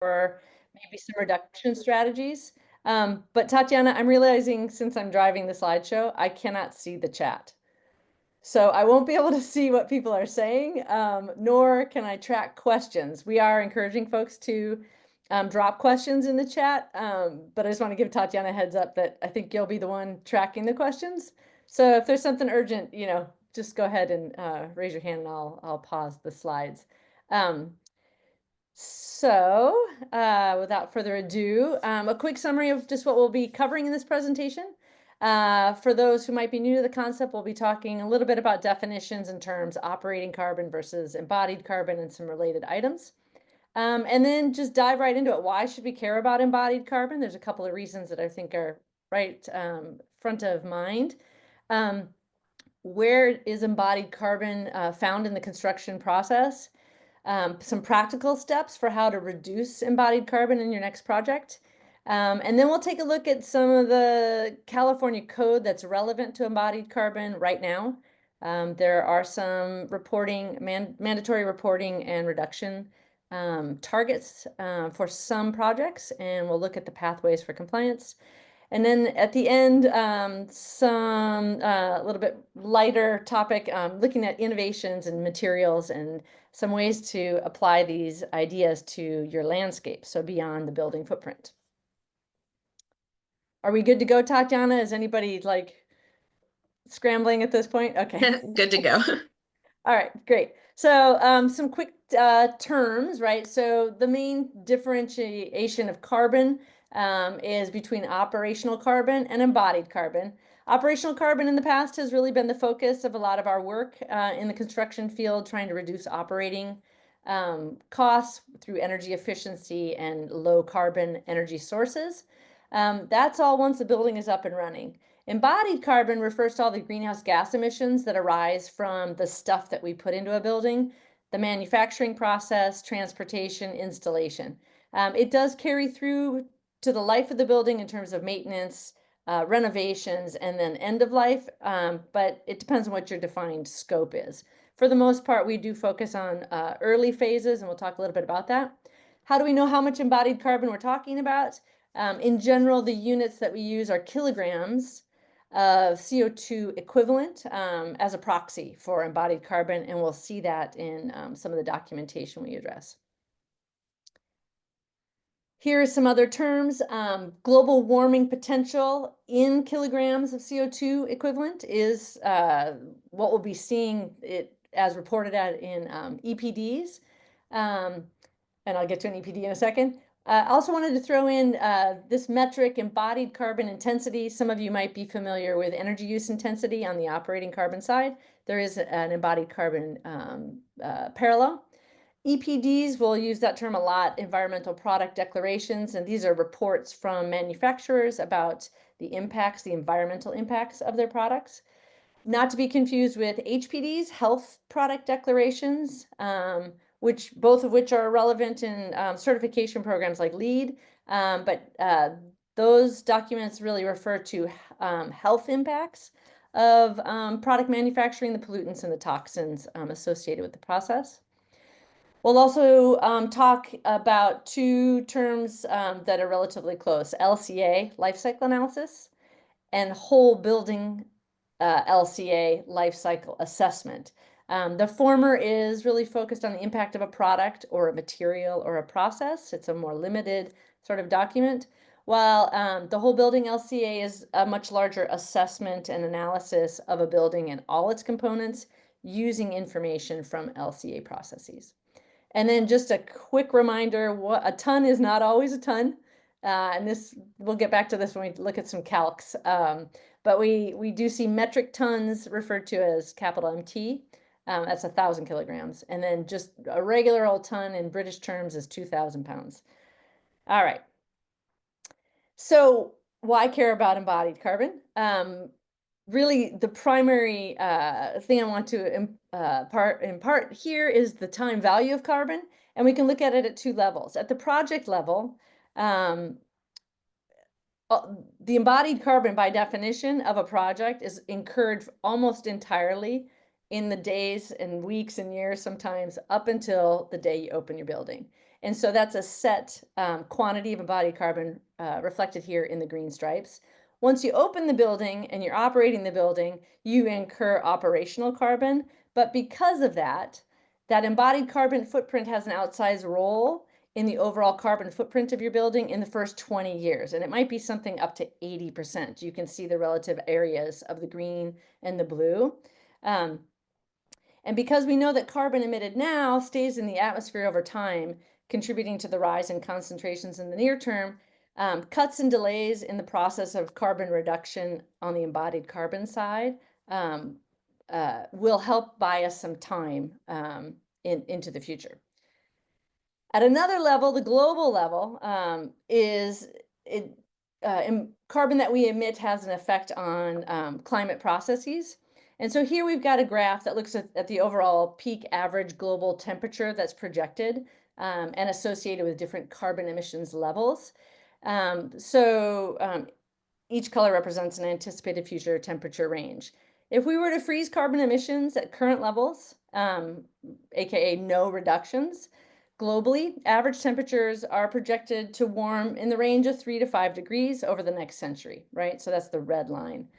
or maybe some reduction strategies. But Tatiana, I'm realizing since I'm driving the slideshow, I cannot see the chat. So I won't be able to see what people are saying, nor can I track questions. We are encouraging folks to drop questions in the chat, but I just want to give Tatiana a heads up that I think you'll be the one tracking the questions. So if there's something urgent, just go ahead and raise your hand and I'll pause the slides. Without further ado, a quick summary of just what we'll be covering in this presentation. For those who might be new to the concept, we'll be talking a little bit about definitions and terms, operating carbon versus embodied carbon, and some related items. And then just dive right into it. Why should we care about embodied carbon? There's a couple of reasons that I think are right front of mind. Where is embodied carbon found in the construction process? Some practical steps for how to reduce embodied carbon in your next project. And then we'll take a look at some of the California code that's relevant to embodied carbon right now. There are some mandatory reporting and reduction targets for some projects, and we'll look at the pathways for compliance. And then at the end, some little bit lighter topic, looking at innovations and materials and some ways to apply these ideas to your landscape, so beyond the building footprint. Are we good to go, Tatiana? Is anybody scrambling at this point? Okay. Good to go. All right, great. So some quick terms, right? So the main differentiation of carbon is between operational carbon and embodied carbon. Operational carbon in the past has really been the focus of a lot of our work in the construction field, trying to reduce operating costs through energy efficiency and low carbon energy sources. That's all once the building is up and running. Embodied carbon refers to all the greenhouse gas emissions that arise from the stuff that we put into a building, the manufacturing process, transportation, installation. It does carry through to the life of the building in terms of maintenance, renovations, and then end of life, but it depends on what your defined scope is. For the most part, we do focus on early phases, and we'll talk a little bit about that. How do we know how much embodied carbon we're talking about? In general, the units that we use are kilograms of CO2 equivalent as a proxy for embodied carbon, and we'll see that in some of the documentation we address. Here are some other terms. Global warming potential in kilograms of CO2 equivalent is what we'll be seeing it as reported at in EPDs. And I'll get to an EPD in a second. I also wanted to throw in this metric, embodied carbon intensity. Some of you might be familiar with energy use intensity on the operating carbon side. There is an embodied carbon parallel. EPDs, we'll use that term a lot, environmental product declarations, and these are reports from manufacturers about the impacts, the environmental impacts of their products. Not to be confused with HPDs, health product declarations, both of which are relevant in certification programs like LEED, but those documents really refer to health impacts of product manufacturing, the pollutants and the toxins associated with the process. We'll also talk about two terms that are relatively close, LCA, life cycle analysis, and whole building LCA, life cycle assessment. The former is really focused on the impact of a product or a material or a process. It's a more limited sort of document, while the whole building LCA is a much larger assessment and analysis of a building and all its components using information from LCA processes. And then just a quick reminder, a ton is not always a ton. And we'll get back to this when we look at some calcs. But we do see metric tons referred to as capital MT. That's 1,000 kilograms. And then just a regular old ton in British terms is 2,000 pounds. All right. So why care about embodied carbon? Really, the primary thing I want to impart here is the time value of carbon, and we can look at it at two levels. At the project level, the embodied carbon, by definition of a project, is incurred almost entirely in the days and weeks and years, sometimes up until the day you open your building. And so that's a set quantity of embodied carbon reflected here in the green stripes. Once you open the building and you're operating the building, you incur operational carbon. But because of that, that embodied carbon footprint has an outsized role in the overall carbon footprint of your building in the first 20 years. And it might be something up to 80%. You can see the relative areas of the green and the blue. And because we know that carbon emitted now stays in the atmosphere over time, contributing to the rise in concentrations in the near term, cuts and delays in the process of carbon reduction on the embodied carbon side will help buy us some time into the future. At another level, the global level, carbon that we emit has an effect on climate processes. And so here we've got a graph that looks at the overall peak average global temperature that's projected and associated with different carbon emissions levels. Each color represents an anticipated future temperature range. If we were to freeze carbon emissions at current levels, aka no reductions, globally, average temperatures are projected to warm in the range of 3 to 5 degrees over the next century, right? So that's the red line.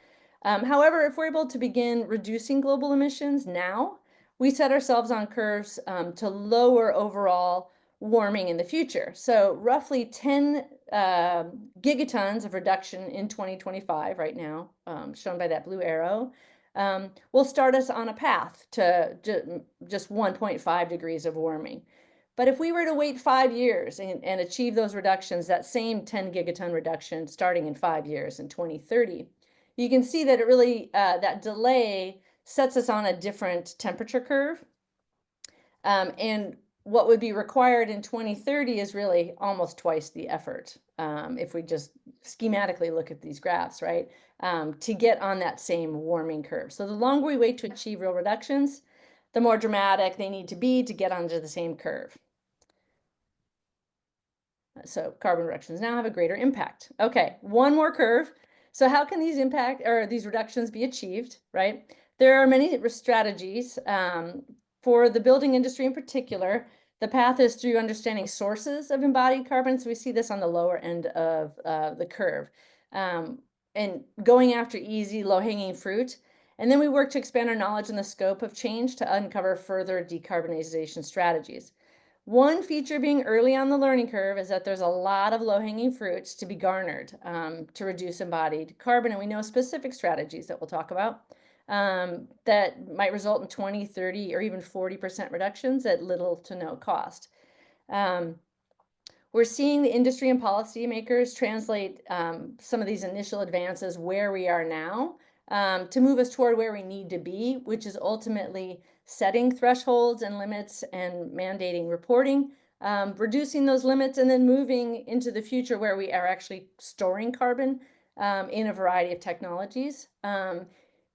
However, if we're able to begin reducing global emissions now, we set ourselves on curves to lower overall warming in the future. So roughly 10 gigatons of reduction in 2025 right now, shown by that blue arrow, will start us on a path to just 1.5 degrees of warming. But if we were to wait 5 years and achieve those reductions, that same 10 gigaton reduction starting in 5 years in 2030, you can see that it really, that delay sets us on a different temperature curve. And what would be required in 2030 is really almost twice the effort, if we just schematically look at these graphs, right, to get on that same warming curve. So the longer we wait to achieve real reductions, the more dramatic they need to be to get onto the same curve. So carbon reductions now have a greater impact. Okay, one more curve. So how can these reductions be achieved, right? There are many strategies. For the building industry in particular, the path is through understanding sources of embodied carbon. So we see this on the lower end of the curve. And going after easy, low-hanging fruit. And then we work to expand our knowledge in the scope of change to uncover further decarbonization strategies. One feature being early on the learning curve is that there's a lot of low-hanging fruits to be garnered to reduce embodied carbon. And we know specific strategies that we'll talk about that might result in 20, 30, or even 40% reductions at little to no cost. We're seeing the industry and policymakers translate some of these initial advances where we are now to move us toward where we need to be, which is ultimately setting thresholds and limits and mandating reporting, reducing those limits, and then moving into the future where we are actually storing carbon in a variety of technologies.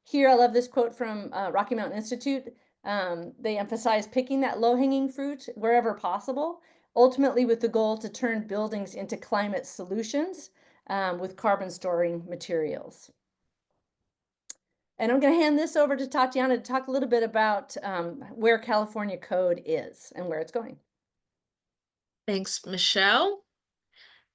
Here, I love this quote from Rocky Mountain Institute. They emphasize picking that low-hanging fruit wherever possible, ultimately with the goal to turn buildings into climate solutions with carbon storing materials. And I'm going to hand this over to Tatiana to talk a little bit about where California code is and where it's going. Thanks, Michelle.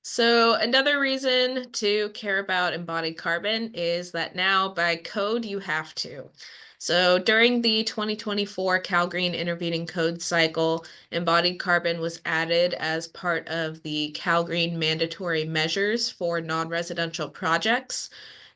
So another reason to care about embodied carbon is that now by code you have to. So during the 2024 CALGreen intervening code cycle, embodied carbon was added as part of the CALGreen mandatory measures for non-residential projects.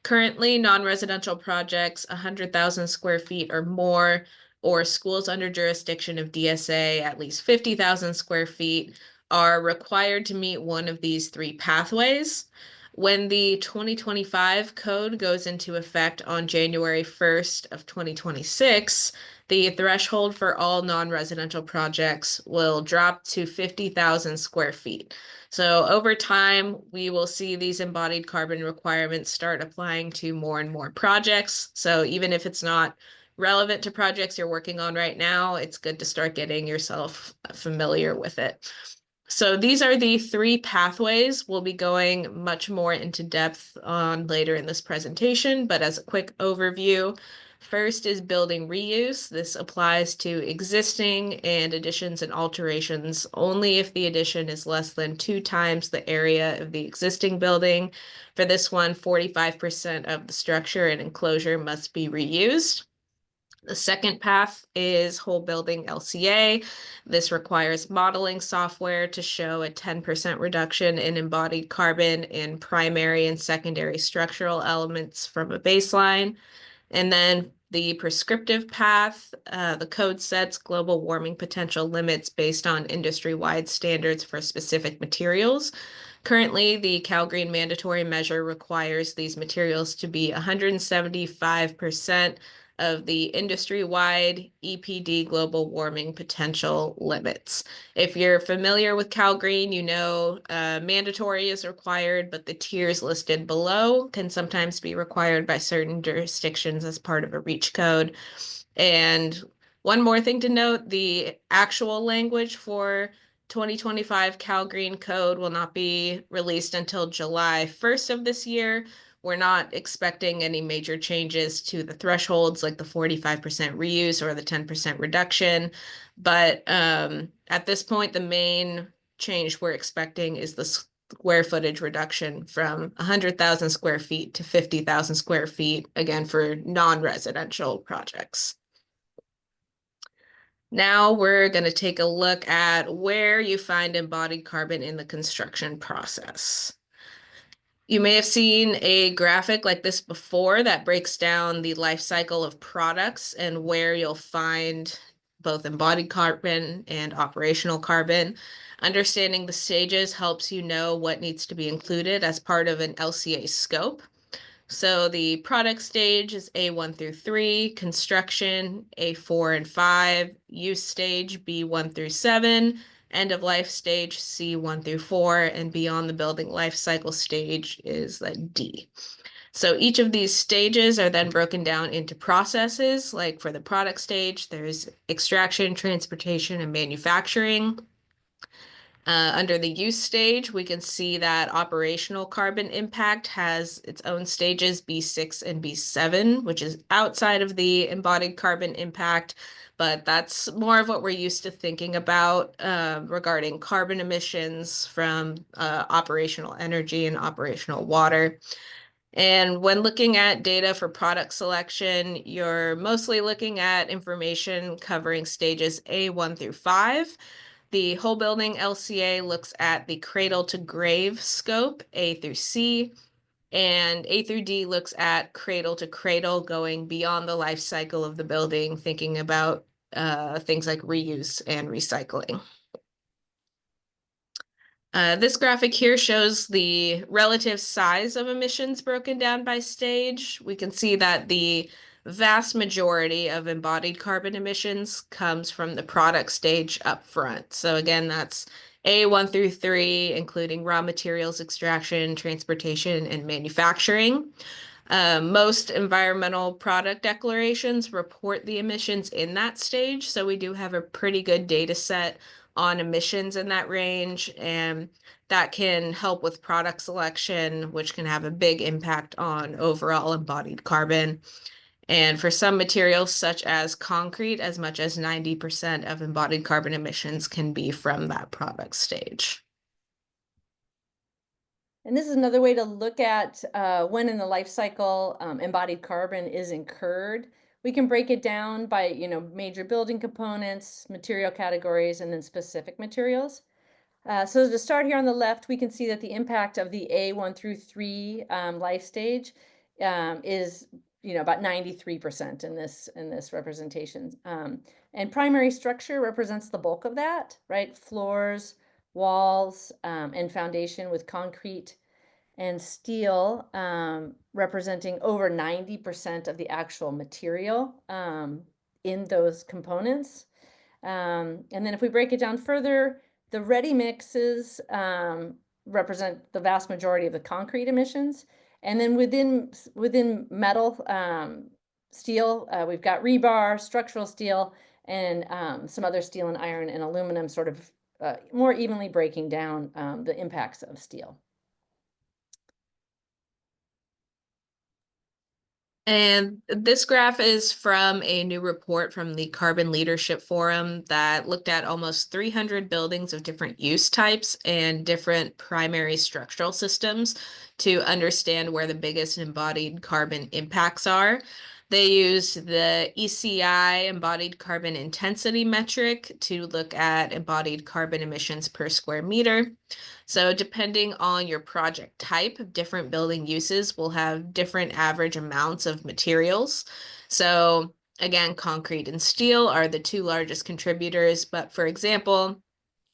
Currently, non-residential projects 100,000 square feet or more, or schools under jurisdiction of DSA at least 50,000 square feet, are required to meet one of these three pathways. When the 2025 code goes into effect on January 1st of 2026, the threshold for all non-residential projects will drop to 50,000 square feet. So over time, we will see these embodied carbon requirements start applying to more and more projects. So even if it's not relevant to projects you're working on right now, it's good to start getting yourself familiar with it. So these are the three pathways. We'll be going much more into depth on later in this presentation, but as a quick overview, First is building reuse. This applies to existing and additions and alterations only if the addition is less than 2 times the area of the existing building. For this one, 45% of the structure and enclosure must be reused. The second path is whole building LCA. This requires modeling software to show a 10% reduction in embodied carbon in primary and secondary structural elements from a baseline. And then the prescriptive path, the code sets global warming potential limits based on industry-wide standards for specific materials. Currently, the CALGreen mandatory measure requires these materials to be 175% of the industry-wide EPD global warming potential limits. If you're familiar with CALGreen, you know mandatory is required, but the tiers listed below can sometimes be required by certain jurisdictions as part of a REACH code. And one more thing to note, the actual language for 2025 CALGreen code will not be released until July 1st of this year. We're not expecting any major changes to the thresholds like the 45% reuse or the 10% reduction. But at this point, the main change we're expecting is the square footage reduction from 100,000 square feet to 50,000 square feet, again, for non-residential projects. Now we're going to take a look at where you find embodied carbon in the construction process. You may have seen a graphic like this before that breaks down the life cycle of products and where you'll find both embodied carbon and operational carbon. Understanding the stages helps you know what needs to be included as part of an LCA scope. So the product stage is A1 through 3, construction A4 and 5, use stage B1 through 7, end of life stage C1 through 4, and beyond the building life cycle stage is like D. So each of these stages are then broken down into processes. Like for the product stage, there's extraction, transportation, and manufacturing. Under the use stage, we can see that operational carbon impact has its own stages, B6 and B7, which is outside of the embodied carbon impact, but that's more of what we're used to thinking about regarding carbon emissions from operational energy and operational water. And when looking at data for product selection, you're mostly looking at information covering stages A1 through 5. The whole building LCA looks at the cradle to grave scope, A through C, and A through D looks at cradle to cradle, going beyond the life cycle of the building, thinking about things like reuse and recycling. This graphic here shows the relative size of emissions broken down by stage. We can see that the vast majority of embodied carbon emissions comes from the product stage up front. So again, that's A1 through 3, including raw materials extraction, transportation, and manufacturing. Most environmental product declarations report the emissions in that stage, so we do have a pretty good data set on emissions in that range, and that can help with product selection, which can have a big impact on overall embodied carbon. And for some materials, such as concrete, as much as 90% of embodied carbon emissions can be from that product stage. And this is another way to look at when in the life cycle embodied carbon is incurred. We can break it down by, major building components, material categories, and then specific materials. So to start here on the left, we can see that the impact of the A1 through 3 life stage is, about 93% in this representation. And primary structure represents the bulk of that, right? Floors, walls, and foundation with concrete and steel representing over 90% of the actual material in those components. And then if we break it down further, the ready mixes represent the vast majority of the concrete emissions. And then within metal, steel, we've got rebar, structural steel, and some other steel and iron and aluminum sort of more evenly breaking down the impacts of steel. And this graph is from a new report from the Carbon Leadership Forum that looked at almost 300 buildings of different use types and different primary structural systems to understand where the biggest embodied carbon impacts are. They used the ECI, embodied carbon intensity metric, to look at embodied carbon emissions per square meter. So depending on your project type, different building uses will have different average amounts of materials. So again, concrete and steel are the two largest contributors. But for example,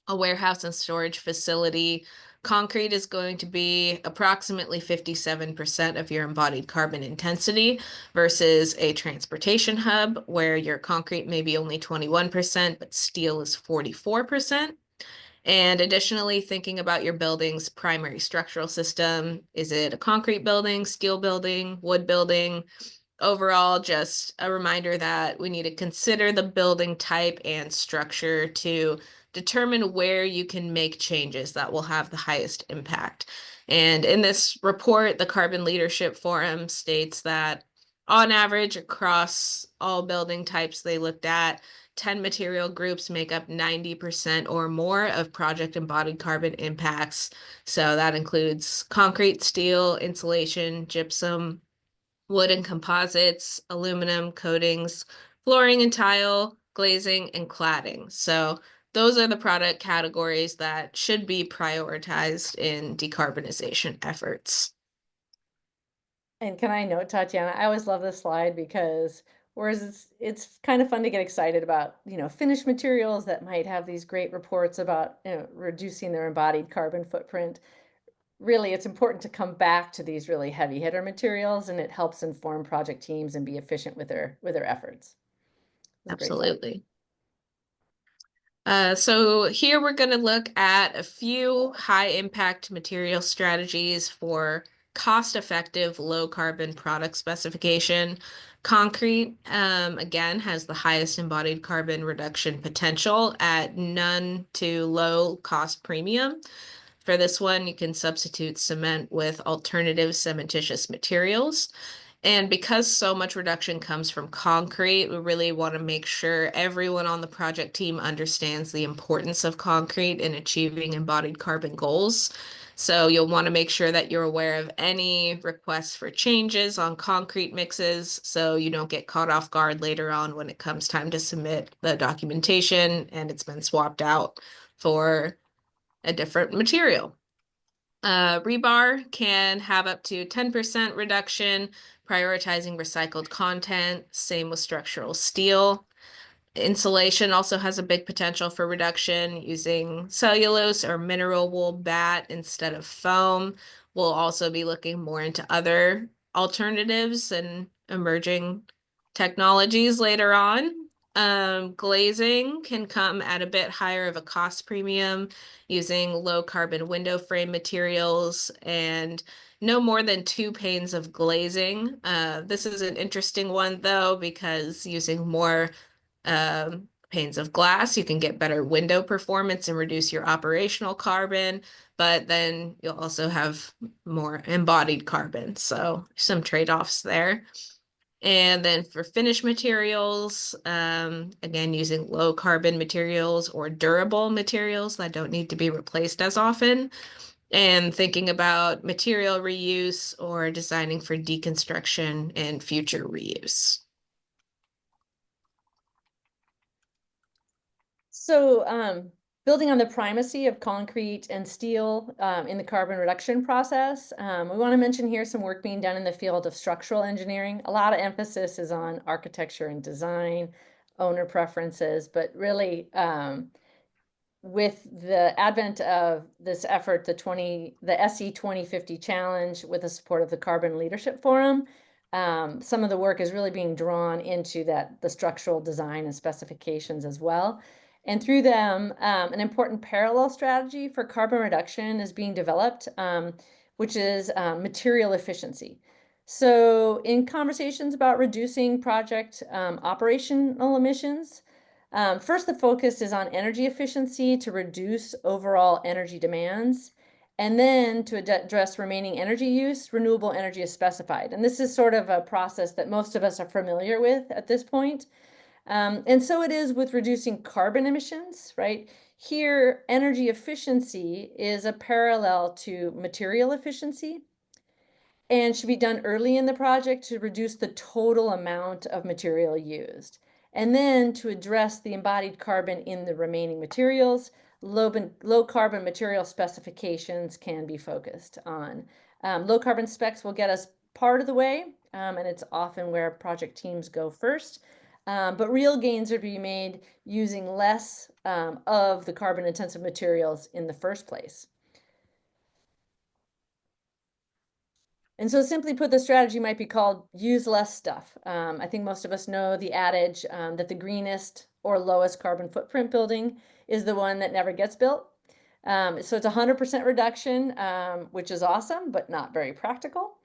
a warehouse and storage facility, concrete is going to be approximately 57% of your embodied carbon intensity versus a transportation hub where your concrete may be only 21%, but steel is 44%. And additionally, thinking about your building's primary structural system. Is it a concrete building, steel building, wood building? Overall, just a reminder that we need to consider the building type and structure to determine where you can make changes that will have the highest impact. And in this report, the Carbon Leadership Forum states that on average, across all building types they looked at, 10 material groups make up 90% or more of project embodied carbon impacts. So that includes concrete, steel, insulation, gypsum, wood and composites, aluminum coatings, flooring and tile, glazing, and cladding. So those are the product categories that should be prioritized in decarbonization efforts. And can I note, Tatiana, I always love this slide because whereas it's kind of fun to get excited about, finished materials that might have these great reports about, reducing their embodied carbon footprint. Really, it's important to come back to these really heavy hitter materials, and it helps inform project teams and be efficient with their efforts. It's a great slide. Absolutely. So here we're going to look at a few high impact material strategies for cost-effective low carbon product specification. Concrete, again, has the highest embodied carbon reduction potential at none to low cost premium. For this one, you can substitute cement with alternative cementitious materials. And because so much reduction comes from concrete, we really want to make sure everyone on the project team understands the importance of concrete in achieving embodied carbon goals. So you'll want to make sure that you're aware of any requests for changes on concrete mixes so you don't get caught off guard later on when it comes time to submit the documentation and it's been swapped out for a different material. Rebar can have up to 10% reduction, prioritizing recycled content. Same with structural steel. Insulation also has a big potential for reduction using cellulose or mineral wool bat instead of foam. We'll also be looking more into other alternatives and emerging technologies later on. Glazing can come at a bit higher of a cost premium using low carbon window frame materials and no more than 2 panes of glazing. This is an interesting one though, because using more panes of glass, you can get better window performance and reduce your operational carbon, but then you'll also have more embodied carbon. So some trade-offs there. And then for finish materials, again, using low carbon materials or durable materials that don't need to be replaced as often, and thinking about material reuse or designing for deconstruction and future reuse. So, building on the primacy of concrete and steel in the carbon reduction process, we want to mention here some work being done in the field of structural engineering. A lot of emphasis is on architecture and design, owner preferences, but really with the advent of this effort, the SE 2050 challenge with the support of the Carbon Leadership Forum, some of the work is really being drawn into the structural design and specifications as well. And through them, an important parallel strategy for carbon reduction is being developed, which is material efficiency. So in conversations about reducing project operational emissions, first, the focus is on energy efficiency to reduce overall energy demands. And then to address remaining energy use, renewable energy is specified. And this is sort of a process that most of us are familiar with at this point. And so it is with reducing carbon emissions, right? Here, energy efficiency is a parallel to material efficiency and should be done early in the project to reduce the total amount of material used. And then to address the embodied carbon in the remaining materials, low carbon material specifications can be focused on. Low carbon specs will get us part of the way, and it's often where project teams go first. But real gains are being made using less of the carbon intensive materials in the first place. And so simply put, the strategy might be called use less stuff. I think most of us know the adage that the greenest or lowest carbon footprint building is the one that never gets built. So it's 100% reduction, which is awesome, but not very practical.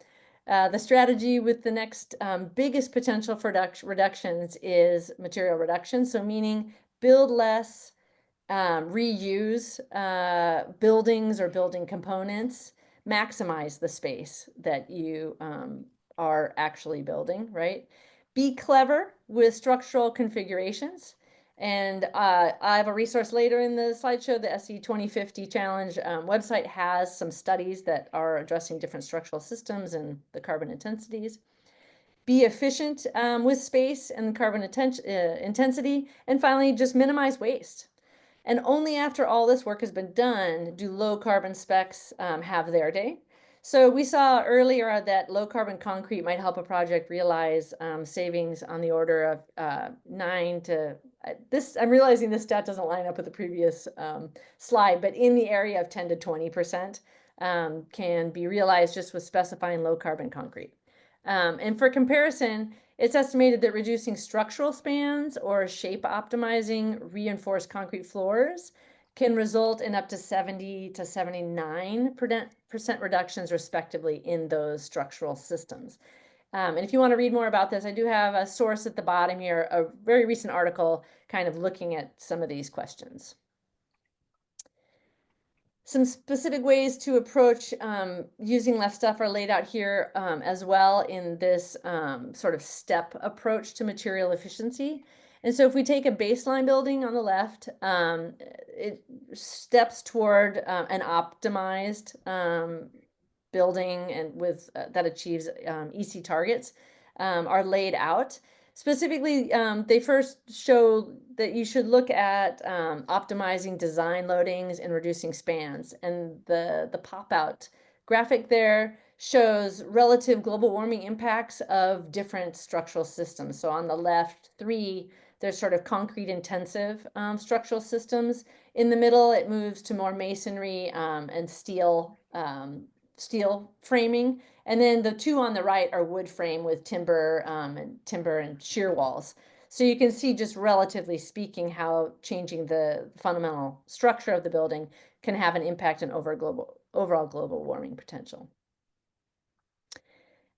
The strategy with the next biggest potential for reductions is material reduction. So meaning build less, reuse buildings or building components, maximize the space that you are actually building, right? Be clever with structural configurations. And I have a resource later in the slideshow. The SE 2050 Challenge website has some studies that are addressing different structural systems and the carbon intensities. Be efficient with space and carbon intensity. And finally, just minimize waste. And only after all this work has been done do low carbon specs have their day. So we saw earlier that low carbon concrete might help a project realize savings on the order of 9 to this. I'm realizing this stat doesn't line up with the previous slide, but in the area of 10 to 20% can be realized just with specifying low carbon concrete. And for comparison, it's estimated that reducing structural spans or shape optimizing reinforced concrete floors can result in up to 70 to 79% reductions respectively in those structural systems. And if you want to read more about this, I do have a source at the bottom here, a very recent article kind of looking at some of these questions. Some specific ways to approach using less stuff are laid out here as well in this sort of step approach to material efficiency. And so if we take a baseline building on the left, it steps toward an optimized building and with that achieves EC targets are laid out. Specifically, they first show that you should look at optimizing design loadings and reducing spans. And the pop-out graphic there shows relative global warming impacts of different structural systems. So on the left, 3, there's sort of concrete intensive structural systems. In the middle, it moves to more masonry and steel framing. And then the 2 on the right are wood frame with timber and shear walls. So you can see, just relatively speaking, how changing the fundamental structure of the building can have an impact on overall global warming potential.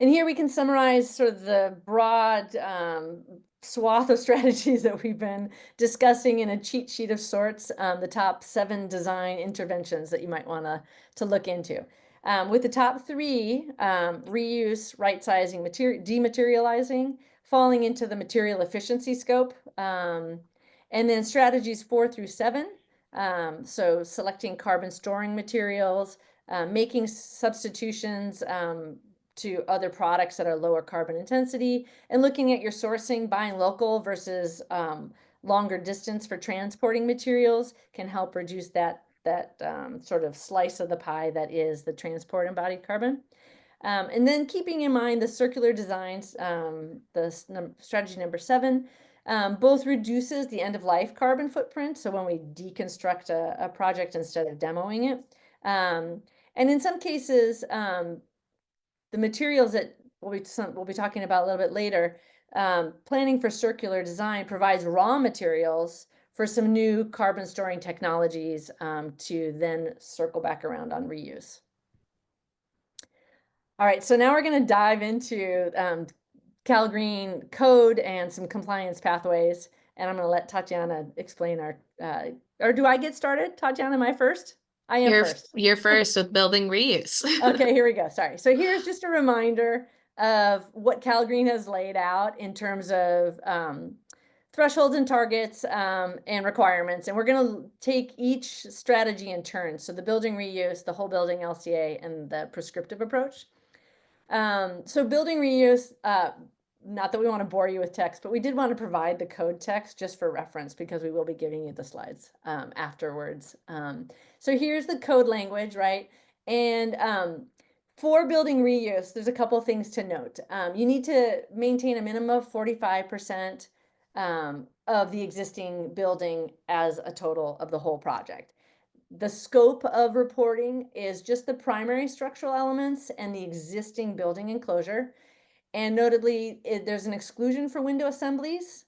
And here we can summarize sort of the broad swath of strategies that we've been discussing in a cheat sheet of sorts, the top 7 design interventions that you might want to look into. With the top 3, reuse, right-sizing, dematerializing, falling into the material efficiency scope, and then strategies 4 through 7, so selecting carbon storing materials, making substitutions to other products that are lower carbon intensity, and looking at your sourcing, buying local versus longer distance for transporting materials can help reduce that sort of slice of the pie that is the transport embodied carbon. And then keeping in mind the circular designs, strategy number 7, both reduces the end-of-life carbon footprint, so when we deconstruct a project instead of demoing it. And in some cases, the materials that we'll be talking about a little bit later, planning for circular design provides raw materials for some new carbon storing technologies to then circle back around on reuse. All right, so now we're going to dive into CALGreen code and some compliance pathways, and I'm going to let Tatiana explain our, or do I get started? Tatiana, am I first? I am first. You're first with building reuse. Okay, here we go. Sorry. So here's just a reminder of what CALGreen has laid out in terms of thresholds and targets and requirements. And we're going to take each strategy in turn. So the building reuse, the whole building LCA, and the prescriptive approach. So building reuse, not that we want to bore you with text, but we did want to provide the code text just for reference because we will be giving you the slides afterwards. So here's the code language, right? And for building reuse, there's a couple of things to note. You need to maintain a minimum of 45% of the existing building as a total of the whole project. The scope of reporting is just the primary structural elements and the existing building enclosure. And notably, there's an exclusion for window assemblies,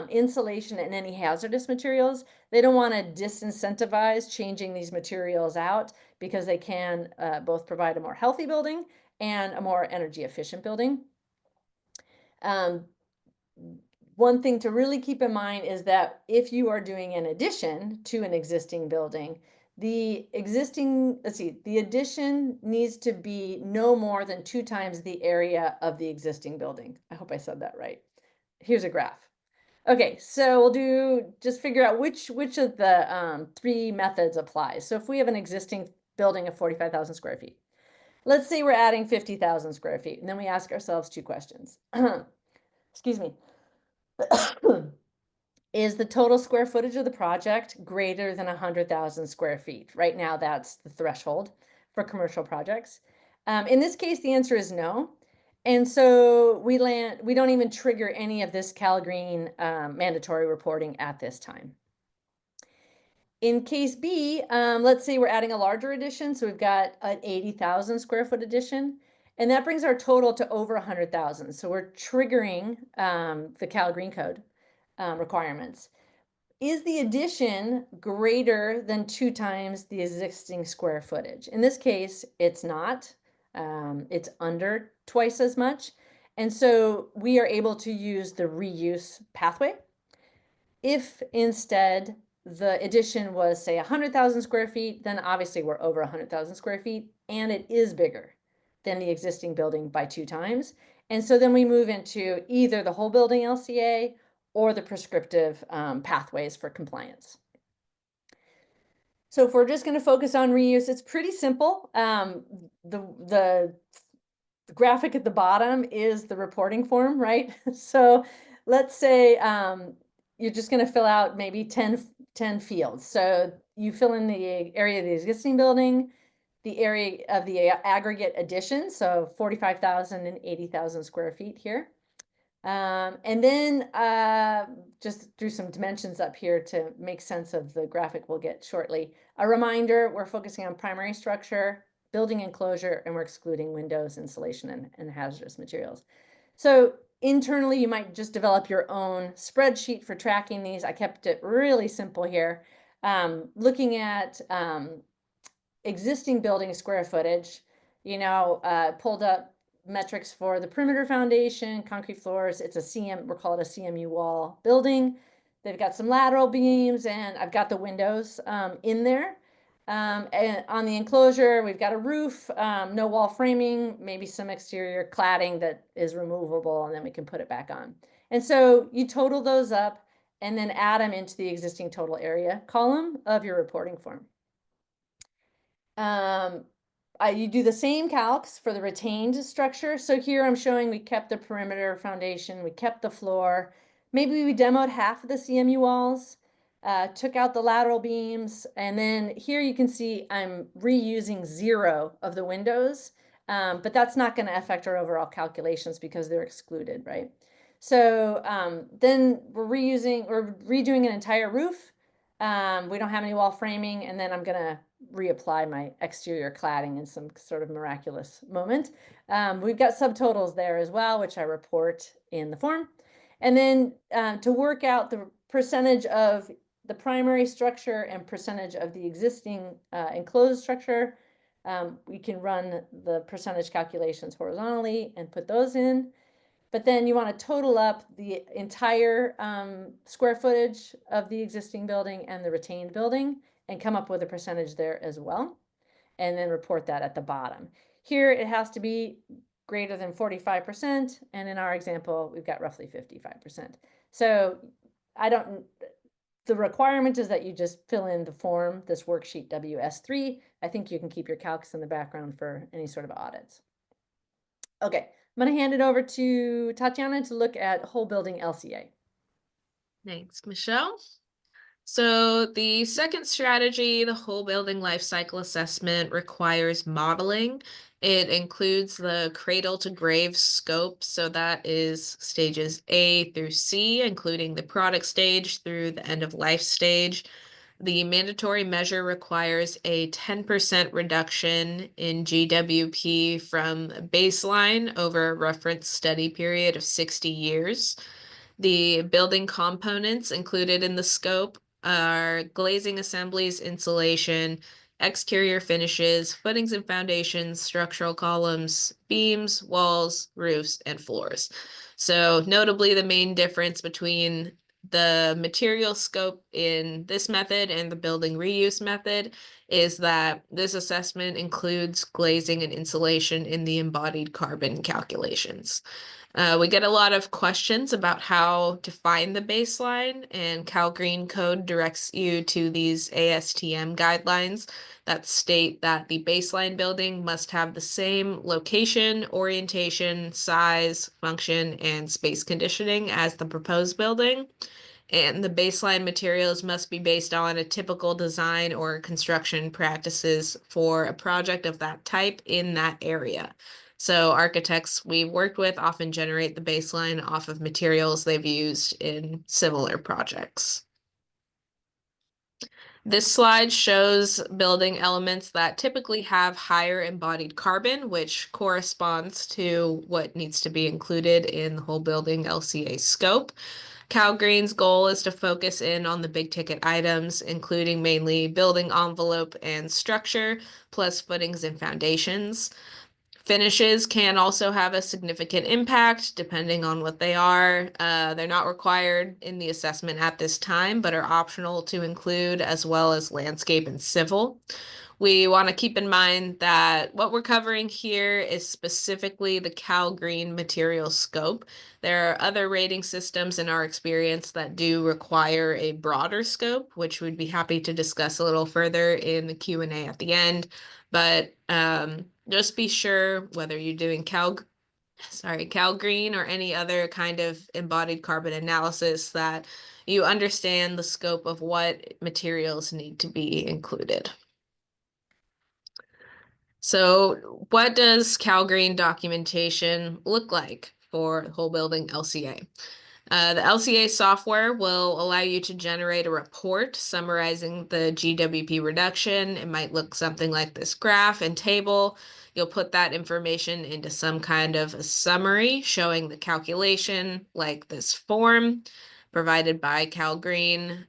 insulation, and any hazardous materials. They don't want to disincentivize changing these materials out because they can both provide a more healthy building and a more energy efficient building. One thing to really keep in mind is that if you are doing an addition to an existing building, the addition needs to be no more than 2 times the area of the existing building. I hope I said that right. Here's a graph. Okay, so we'll just figure out which of the 3 methods applies. So if we have an existing building of 45,000 square feet, let's say we're adding 50,000 square feet, and then we ask ourselves 2 questions. Excuse me. Is the total square footage of the project greater than 100,000 square feet? Right now, that's the threshold for commercial projects. In this case, the answer is no. And so we don't even trigger any of this CALGreen mandatory reporting at this time. In case B, let's say we're adding a larger addition. So we've got an 80,000 square foot addition, and that brings our total to over 100,000. So we're triggering the CALGreen code requirements. Is the addition greater than 2 times the existing square footage? In this case, it's not. It's under twice as much. And so we are able to use the reuse pathway. If instead the addition was, say, 100,000 square feet, then obviously we're over 100,000 square feet, and it is bigger than the existing building by 2 times. And so then we move into either the whole building LCA or the prescriptive pathways for compliance. So if we're just going to focus on reuse, it's pretty simple. The graphic at the bottom is the reporting form, right? So let's say you're just going to fill out maybe 10 fields. So you fill in the area of the existing building, the area of the aggregate addition, so 45,000 and 80,000 square feet here. And then just threw some dimensions up here to make sense of the graphic we'll get shortly. A reminder, we're focusing on primary structure, building enclosure, and we're excluding windows, insulation, and hazardous materials. So internally, you might just develop your own spreadsheet for tracking these. I kept it really simple here. Looking at existing building square footage, pulled up metrics for the perimeter foundation, concrete floors. It's we'll call it a CMU wall building. They've got some lateral beams, and I've got the windows in there. And on the enclosure, we've got a roof, no wall framing, maybe some exterior cladding that is removable, and then we can put it back on. And so you total those up and then add them into the existing total area column of your reporting form. You do the same calcs for the retained structure. So here I'm showing we kept the perimeter foundation, we kept the floor. Maybe we demoed half of the CMU walls, took out the lateral beams, and then here you can see I'm reusing 0 of the windows, but that's not going to affect our overall calculations because they're excluded, right? So then we're redoing an entire roof. We don't have any wall framing, and then I'm going to reapply my exterior cladding in some sort of miraculous moment. We've got subtotals there as well, which I report in the form. And then to work out the percentage of the primary structure and percentage of the existing enclosed structure, we can run the percentage calculations horizontally and put those in. But then you want to total up the entire square footage of the existing building and the retained building and come up with a percentage there as well, and then report that at the bottom. Here it has to be greater than 45%, and in our example, we've got roughly 55%. So the requirement is that you just fill in the form, this worksheet WS3. I think you can keep your calcs in the background for any sort of audits. Okay, I'm going to hand it over to Tatiana to look at whole building LCA. Thanks, Michelle. So the second strategy, the whole building life cycle assessment, requires modeling. It includes the cradle to grave scope. So that is stages A through C, including the product stage through the end of life stage. The mandatory measure requires a 10% reduction in GWP from baseline over a reference study period of 60 years. The building components included in the scope are glazing assemblies, insulation, exterior finishes, footings and foundations, structural columns, beams, walls, roofs, and floors. So notably, the main difference between the material scope in this method and the building reuse method is that this assessment includes glazing and insulation in the embodied carbon calculations. We get a lot of questions about how to find the baseline, and CALGreen code directs you to these ASTM guidelines that state that the baseline building must have the same location, orientation, size, function, and space conditioning as the proposed building. And the baseline materials must be based on a typical design or construction practices for a project of that type in that area. So architects we've worked with often generate the baseline off of materials they've used in similar projects. This slide shows building elements that typically have higher embodied carbon, which corresponds to what needs to be included in the whole building LCA scope. CALGreen's goal is to focus in on the big ticket items, including mainly building envelope and structure, plus footings and foundations. Finishes can also have a significant impact depending on what they are. They're not required in the assessment at this time, but are optional to include, as well as landscape and civil. We want to keep in mind that what we're covering here is specifically the CALGreen material scope. There are other rating systems in our experience that do require a broader scope, which we'd be happy to discuss a little further in the Q&A at the end. But just be sure whether you're doing CALGreen or any other kind of embodied carbon analysis that you understand the scope of what materials need to be included. So what does CALGreen documentation look like for whole building LCA? The LCA software will allow you to generate a report summarizing the GWP reduction. It might look something like this graph and table. You'll put that information into some kind of a summary showing the calculation, like this form provided by CALGreen.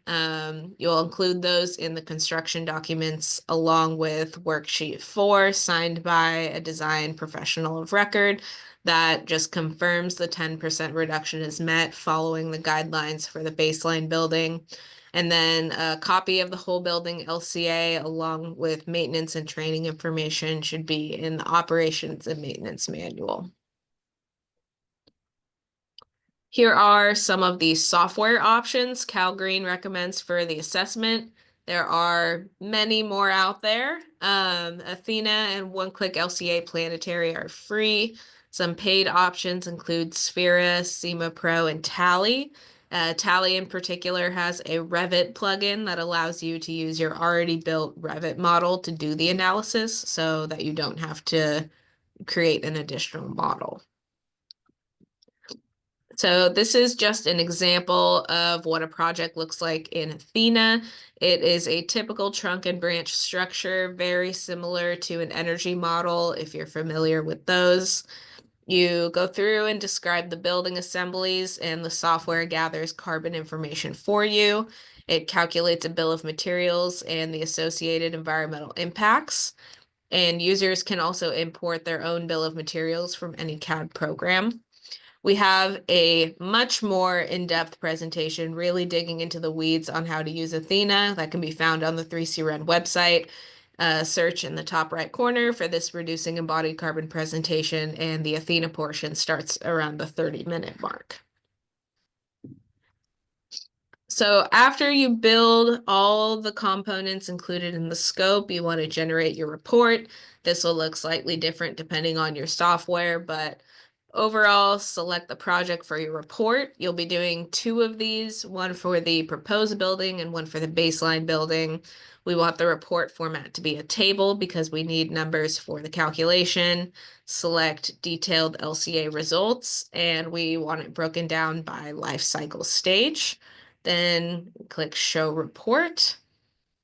You'll include those in the construction documents along with worksheet 4 signed by a design professional of record that just confirms the 10% reduction is met following the guidelines for the baseline building. And then a copy of the whole building LCA along with maintenance and training information should be in the operations and maintenance manual. Here are some of the software options CALGreen recommends for the assessment. There are many more out there. Athena and One-Click LCA Planetary are free. Some paid options include Sphera, SEMA Pro, and Tally. Tally in particular has a Revit plugin that allows you to use your already built Revit model to do the analysis so that you don't have to create an additional model. So this is just an example of what a project looks like in Athena. It is a typical trunk and branch structure, very similar to an energy model, if you're familiar with those. You go through and describe the building assemblies, and the software gathers carbon information for you. It calculates a bill of materials and the associated environmental impacts. And users can also import their own bill of materials from any CAD program. We have a much more in-depth presentation, really digging into the weeds on how to use Athena that can be found on the 3CREN website. Search in the top right corner for this reducing embodied carbon presentation, and the Athena portion starts around the 30-minute mark. So after you build all the components included in the scope, you want to generate your report. This will look slightly different depending on your software, but overall, select the project for your report. You'll be doing 2 of these, one for the proposed building and one for the baseline building. We want the report format to be a table because we need numbers for the calculation. Select detailed LCA results, and we want it broken down by life cycle stage. Then click Show Report,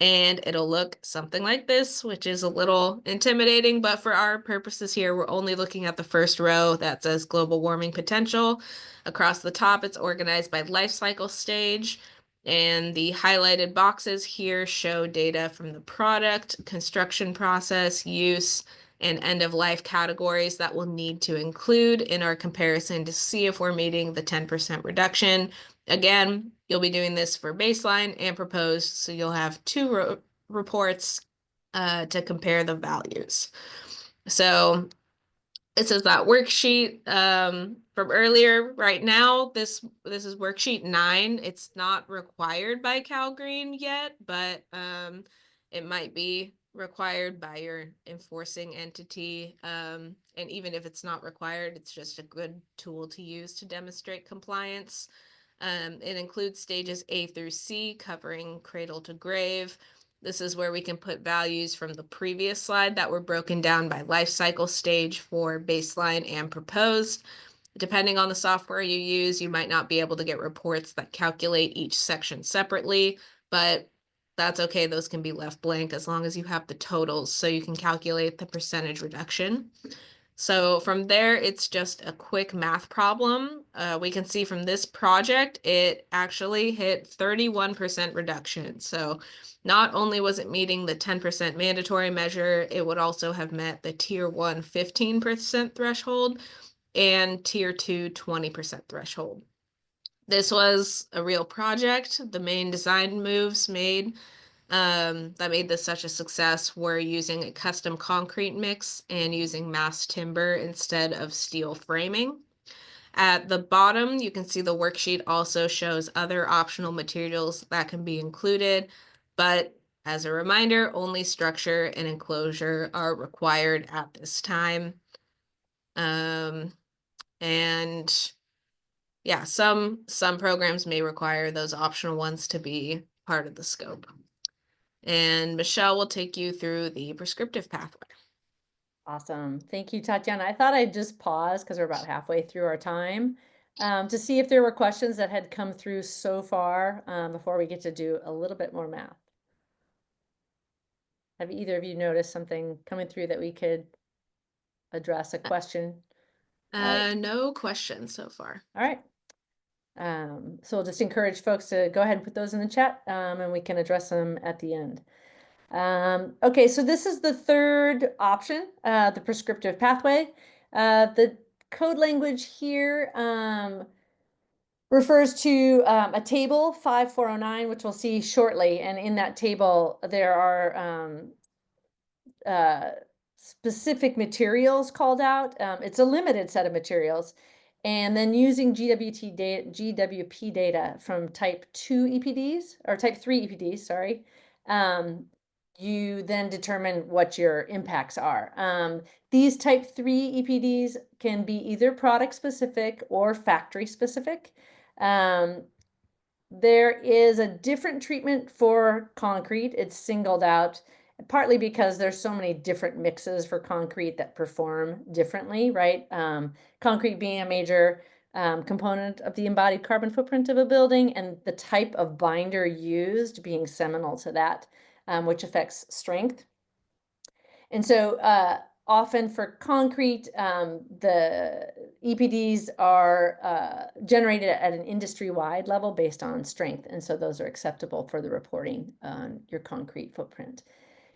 and it'll look something like this, which is a little intimidating, but for our purposes here, we're only looking at the first row that says global warming potential. Across the top, it's organized by life cycle stage, and the highlighted boxes here show data from the product, construction process, use, and end-of-life categories that we'll need to include in our comparison to see if we're meeting the 10% reduction. Again, you'll be doing this for baseline and proposed, so you'll have 2 reports to compare the values. So this is that worksheet from earlier. Right now, this is worksheet 9. It's not required by CALGreen yet, but it might be required by your enforcing entity. And even if it's not required, it's just a good tool to use to demonstrate compliance. It includes stages A through C, covering cradle to grave. This is where we can put values from the previous slide that were broken down by life cycle stage for baseline and proposed. Depending on the software you use, you might not be able to get reports that calculate each section separately, but that's okay. Those can be left blank as long as you have the totals so you can calculate the percentage reduction. So from there, it's just a quick math problem. We can see from this project, it actually hit 31% reduction. So not only was it meeting the 10% mandatory measure, it would also have met the tier 1 15% threshold and tier 2 20% threshold. This was a real project. The main design moves made that made this such a success were using a custom concrete mix and using mass timber instead of steel framing. At the bottom, you can see the worksheet also shows other optional materials that can be included, but as a reminder, only structure and enclosure are required at this time. And yeah, some programs may require those optional ones to be part of the scope. And Michelle will take you through the prescriptive pathway. Awesome. Thank you, Tatiana. I thought I'd just pause because we're about halfway through our time to see if there were questions that had come through so far before we get to do a little bit more math. Have either of you noticed something coming through that we could address a question? No questions so far. All right. So we'll just encourage folks to go ahead and put those in the chat and we can address them at the end. Okay, so this is the third option, the prescriptive pathway. The code language here refers to a table 5409, which we'll see shortly. And in that table, there are specific materials called out. It's a limited set of materials. And then using GWP data from type 2 EPDs, or type 3 EPDs, sorry, you then determine what your impacts are. These type 3 EPDs can be either product specific or factory specific. There is a different treatment for concrete. It's singled out partly because there's so many different mixes for concrete that perform differently, right? Concrete being a major component of the embodied carbon footprint of a building, and the type of binder used being seminal to that, which affects strength. And so often for concrete, the EPDs are generated at an industry-wide level based on strength. And so those are acceptable for the reporting on your concrete footprint.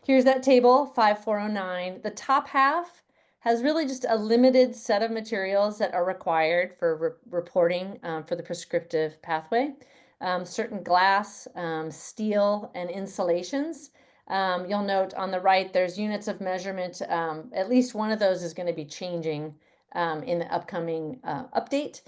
Here's that table, 5409. The top half has really just a limited set of materials that are required for reporting for the prescriptive pathway. Certain glass, steel, and insulations. You'll note on the right, there's units of measurement. At least one of those is going to be changing in the upcoming update.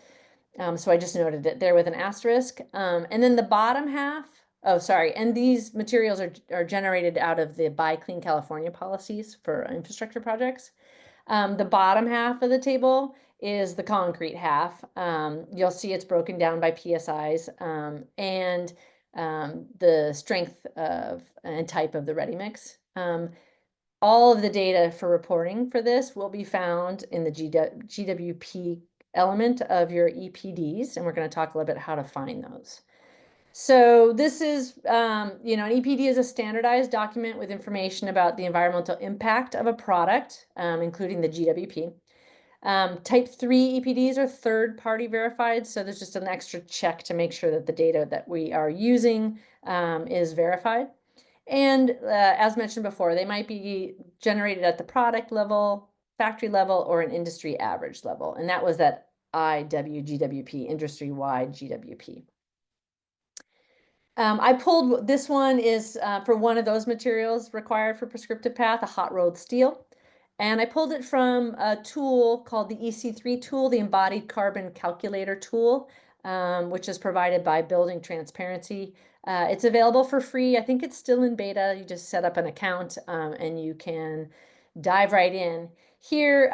So I just noted it there with an asterisk. And then the bottom half, oh, sorry, and these materials are generated out of the Buy Clean California policies for infrastructure projects. The bottom half of the table is the concrete half. You'll see it's broken down by PSIs and the strength of and type of the ready mix. All of the data for reporting for this will be found in the GWP element of your EPDs, and we're going to talk a little bit how to find those. So this is, an EPD is a standardized document with information about the environmental impact of a product, including the GWP. Type 3 EPDs are third-party verified, so there's just an extra check to make sure that the data that we are using is verified. And as mentioned before, they might be generated at the product level, factory level, or an industry average level. And that was that IWGWP, industry-wide GWP. I pulled, this one is for one of those materials required for prescriptive path, a hot rolled steel. And I pulled it from a tool called the EC3 tool, the Embodied Carbon Calculator tool, which is provided by Building Transparency. It's available for free. I think it's still in beta. You just set up an account and you can dive right in. Here,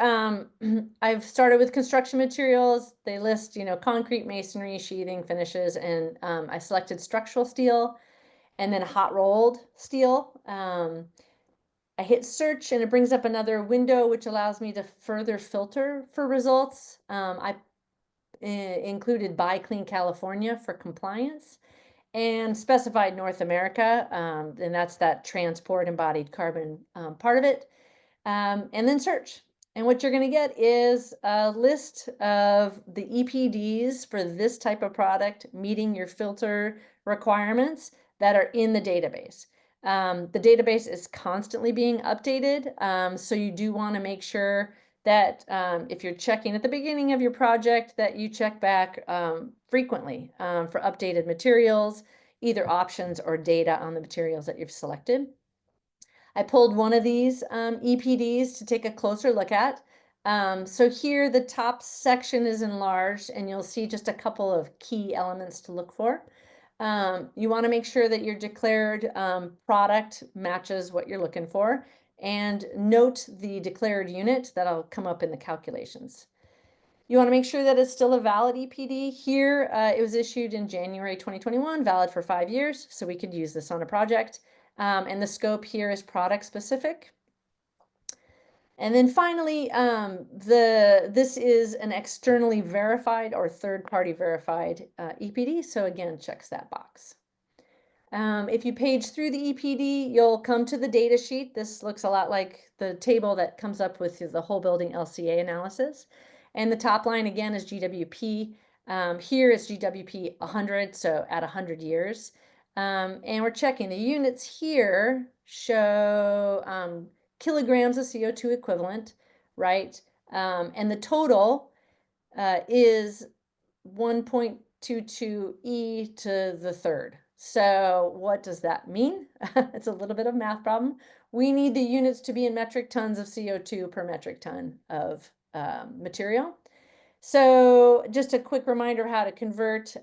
I've started with construction materials. They list, concrete, masonry, sheathing, finishes, and I selected structural steel and then hot rolled steel. I hit search and it brings up another window, which allows me to further filter for results. I included Buy Clean California for compliance and specified North America, and that's that transport embodied carbon part of it. And then search. And what you're going to get is a list of the EPDs for this type of product meeting your filter requirements that are in the database. The database is constantly being updated, so you do want to make sure that if you're checking at the beginning of your project, that you check back frequently for updated materials, either options or data on the materials that you've selected. I pulled one of these EPDs to take a closer look at. So here the top section is enlarged and you'll see just a couple of key elements to look for. You want to make sure that your declared product matches what you're looking for, and note the declared unit that'll come up in the calculations. You want to make sure that it's still a valid EPD. Here, it was issued in January 2021, valid for 5 years, so we could use this on a project. And the scope here is product specific. And then finally, this is an externally verified or third-party verified EPD. So again, checks that box. If you page through the EPD, you'll come to the data sheet. This looks a lot like the table that comes up with the whole building LCA analysis. And the top line again is GWP. Here is GWP 100, so at 100 years. And we're checking the units here show kilograms of CO2 equivalent, right? And the total is 1.22 e to the third. So what does that mean? It's a little bit of a math problem. We need the units to be in metric tons of CO2 per metric ton of material. So just a quick reminder how to convert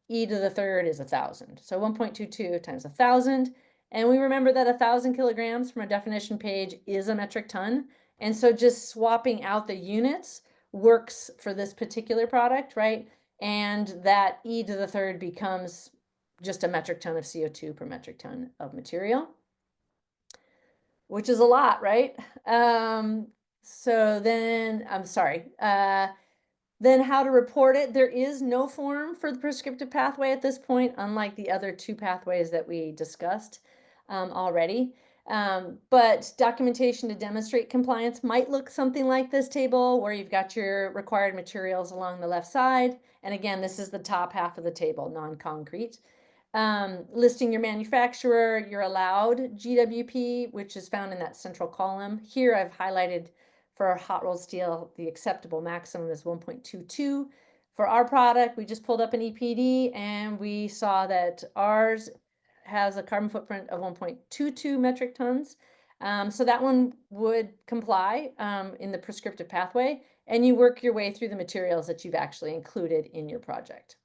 e to the third is 1,000. So 1.22 times 1,000. And we remember that 1,000 kilograms from a definition page is a metric ton. And so just swapping out the units works for this particular product, right? And that e to the third becomes just a metric ton of CO2 per metric ton of material, which is a lot, right? So then, I'm sorry. Then how to report it. There is no form for the prescriptive pathway at this point, unlike the other two pathways that we discussed already. But documentation to demonstrate compliance might look something like this table, where you've got your required materials along the left side. And again, this is the top half of the table, non-concrete. Listing your manufacturer, your allowed GWP, which is found in that central column. Here I've highlighted For hot rolled steel, the acceptable maximum is 1.22. For our product, we just pulled up an EPD and we saw that ours has a carbon footprint of 1.22 metric tons. So that one would comply in the prescriptive pathway, and you work your way through the materials that you've actually included in your project.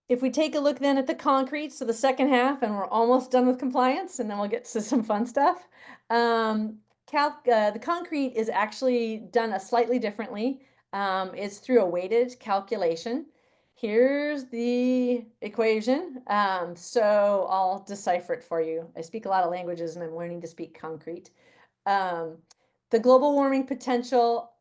If we take a look then at the concrete, so the second half, and we're almost done with compliance, and then we'll get to some fun stuff. The concrete is actually done slightly differently. It's through a weighted calculation. Here's the equation. So I'll decipher it for you. I speak a lot of languages and I'm learning to speak concrete. The global warming potential,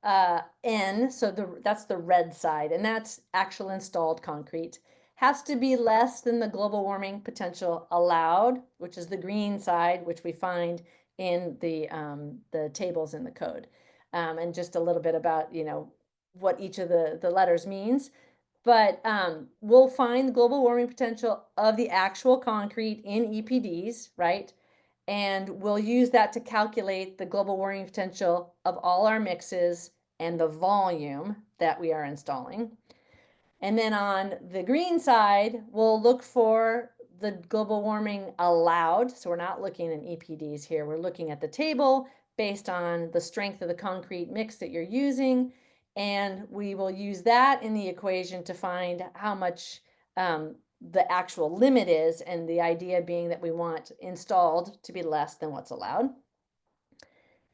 N, so that's the red side, and that's actual installed concrete, has to be less than the global warming potential allowed, which is the green side, which we find in the tables in the code. And just a little bit about, what each of the letters means. But we'll find the global warming potential of the actual concrete in EPDs, right? And we'll use that to calculate the global warming potential of all our mixes and the volume that we are installing. And then on the green side, we'll look for the global warming allowed. So we're not looking in EPDs here. We're looking at the table based on the strength of the concrete mix that you're using. And we will use that in the equation to find how much the actual limit is, and the idea being that we want installed to be less than what's allowed.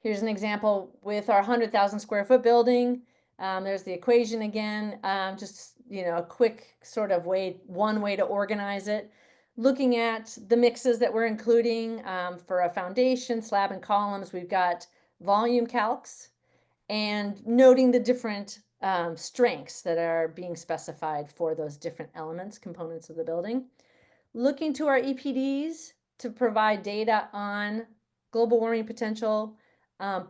Here's an example with our 100,000 square foot building. There's the equation again, just a quick sort of one way to organize it. Looking at the mixes that we're including for a foundation, slab, and columns, we've got volume calcs, and noting the different strengths that are being specified for those different elements, components of the building. Looking to our EPDs to provide data on global warming potential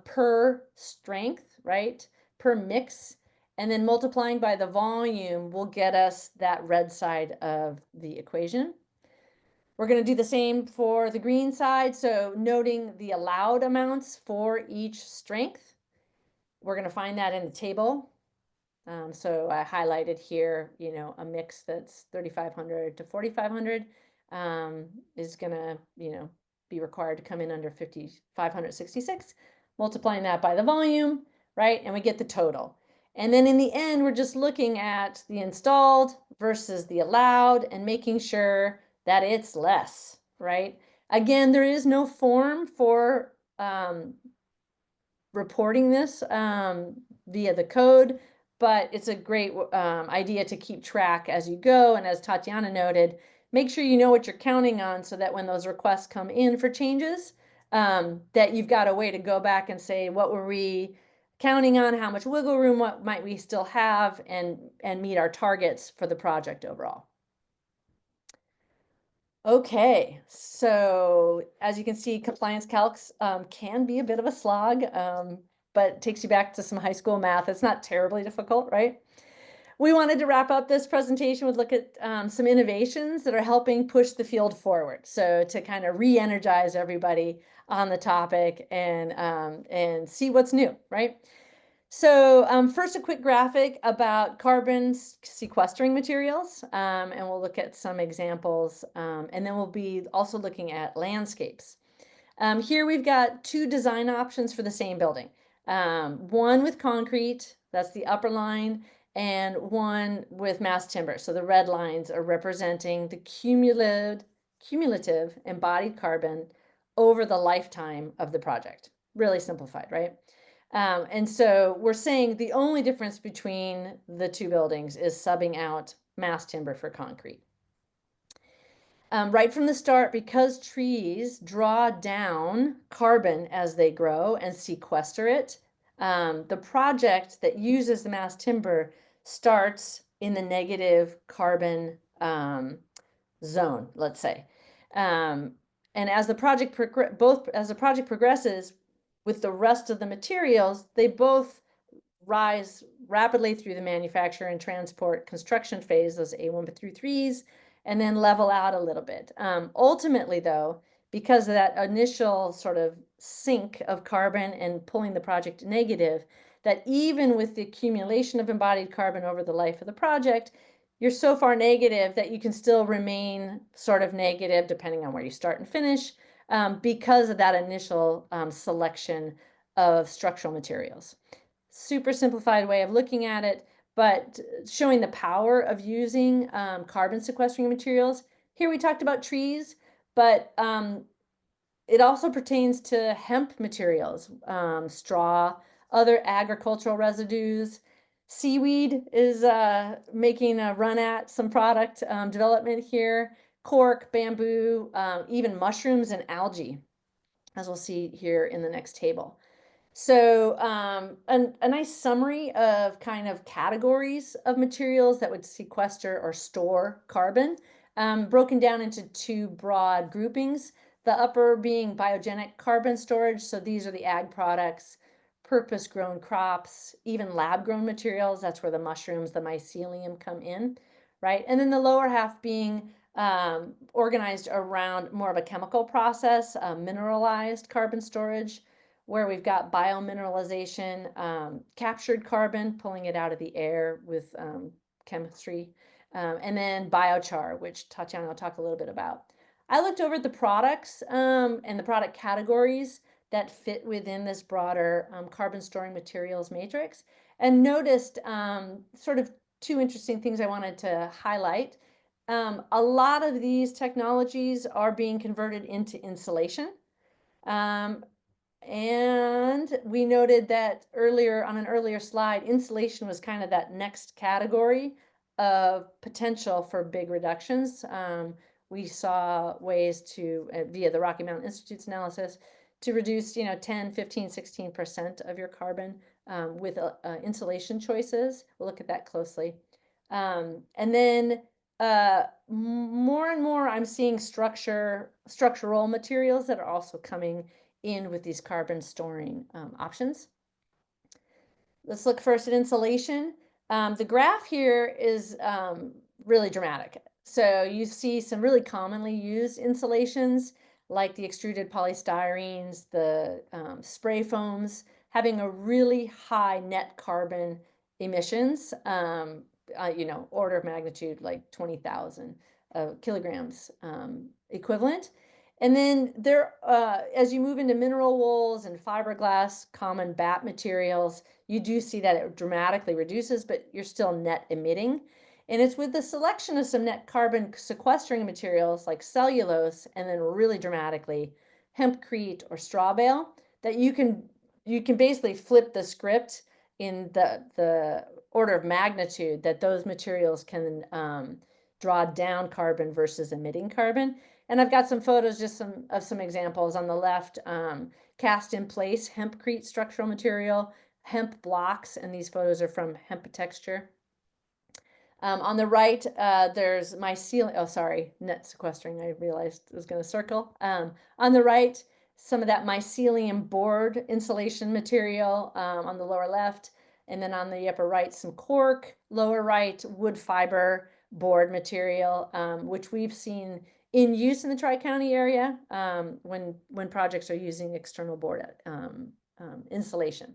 per strength, right? Per mix, and then multiplying by the volume will get us that red side of the equation. We're going to do the same for the green side, so noting the allowed amounts for each strength. We're going to find that in the table. So I highlighted here, a mix that's 3,500 to 4,500 is going to, be required to come in under 5,566, multiplying that by the volume, right? And we get the total. And then in the end, we're just looking at the installed versus the allowed and making sure that it's less, right? Again, there is no form for reporting this via the code, but it's a great idea to keep track as you go. And as Tatiana noted, make sure you know what you're counting on so that when those requests come in for changes, that you've got a way to go back and say, what were we counting on? How much wiggle room, what might we still have, and meet our targets for the project overall. Okay, so as you can see, compliance calcs can be a bit of a slog, but it takes you back to some high school math. It's not terribly difficult, right? We wanted to wrap up this presentation with look at some innovations that are helping push the field forward. So to kind of re-energize everybody on the topic and see what's new, right? So first, a quick graphic about carbon sequestering materials, and we'll look at some examples, and then we'll be also looking at landscapes. Here we've got two design options for the same building. One with concrete, that's the upper line, and one with mass timber. So the red lines are representing the cumulative embodied carbon over the lifetime of the project. Really simplified, right? And so we're saying the only difference between the two buildings is subbing out mass timber for concrete. Right from the start, because trees draw down carbon as they grow and sequester it, the project that uses the mass timber starts in the negative carbon zone, let's say. And as the project progresses, with the rest of the materials, they both rise rapidly through the manufacture and transport construction phase, those A1 through 3s, and then level out a little bit. Ultimately, though, because of that initial sort of sink of carbon and pulling the project negative, that even with the accumulation of embodied carbon over the life of the project, you're so far negative that you can still remain sort of negative depending on where you start and finish, because of that initial selection of structural materials. Super simplified way of looking at it, but showing the power of using carbon sequestering materials. Here we talked about trees, but it also pertains to hemp materials, straw, other agricultural residues. Seaweed is making a run at some product development here. Cork, bamboo, even mushrooms and algae, as we'll see here in the next table. So a nice summary of kind of categories of materials that would sequester or store carbon, broken down into two broad groupings. The upper being biogenic carbon storage. So these are the ag products, purpose-grown crops, even lab-grown materials. That's where the mushrooms, the mycelium come in, right? And then the lower half being organized around more of a chemical process, mineralized carbon storage, where we've got biomineralization, captured carbon, pulling it out of the air with chemistry, and then biochar, which Tatiana will talk a little bit about. I looked over at the products and the product categories that fit within this broader carbon storing materials matrix, and noticed sort of two interesting things I wanted to highlight. A lot of these technologies are being converted into insulation. And we noted that earlier on an earlier slide, insulation was kind of that next category of potential for big reductions. We saw ways to, via the Rocky Mountain Institute's analysis, to reduce, 10, 15, 16% of your carbon with insulation choices. We'll look at that closely. And then more and more, I'm seeing structural materials that are also coming in with these carbon storing options. Let's look first at insulation. The graph here is really dramatic. So you see some really commonly used insulations like the extruded polystyrenes, the spray foams, having a really high net carbon emissions, order of magnitude like 20,000 kilograms equivalent. And then there, as you move into mineral wools and fiberglass, common BAT materials, you do see that it dramatically reduces, but you're still net emitting. And it's with the selection of some net carbon sequestering materials like cellulose, and then really dramatically hempcrete or straw bale, that you can basically flip the script in the order of magnitude that those materials can draw down carbon versus emitting carbon. And I've got some photos, just some examples on the left. Cast in place hempcrete structural material, hemp blocks, and these photos are from Hemptexture. On the right, there's mycelium. Oh, sorry, net sequestering. I realized it was going to circle. On the right, some of that mycelium board insulation material on the lower left, and then on the upper right, some cork. Lower right, wood fiber board material, which we've seen in use in the Tri-County area when projects are using external board insulation.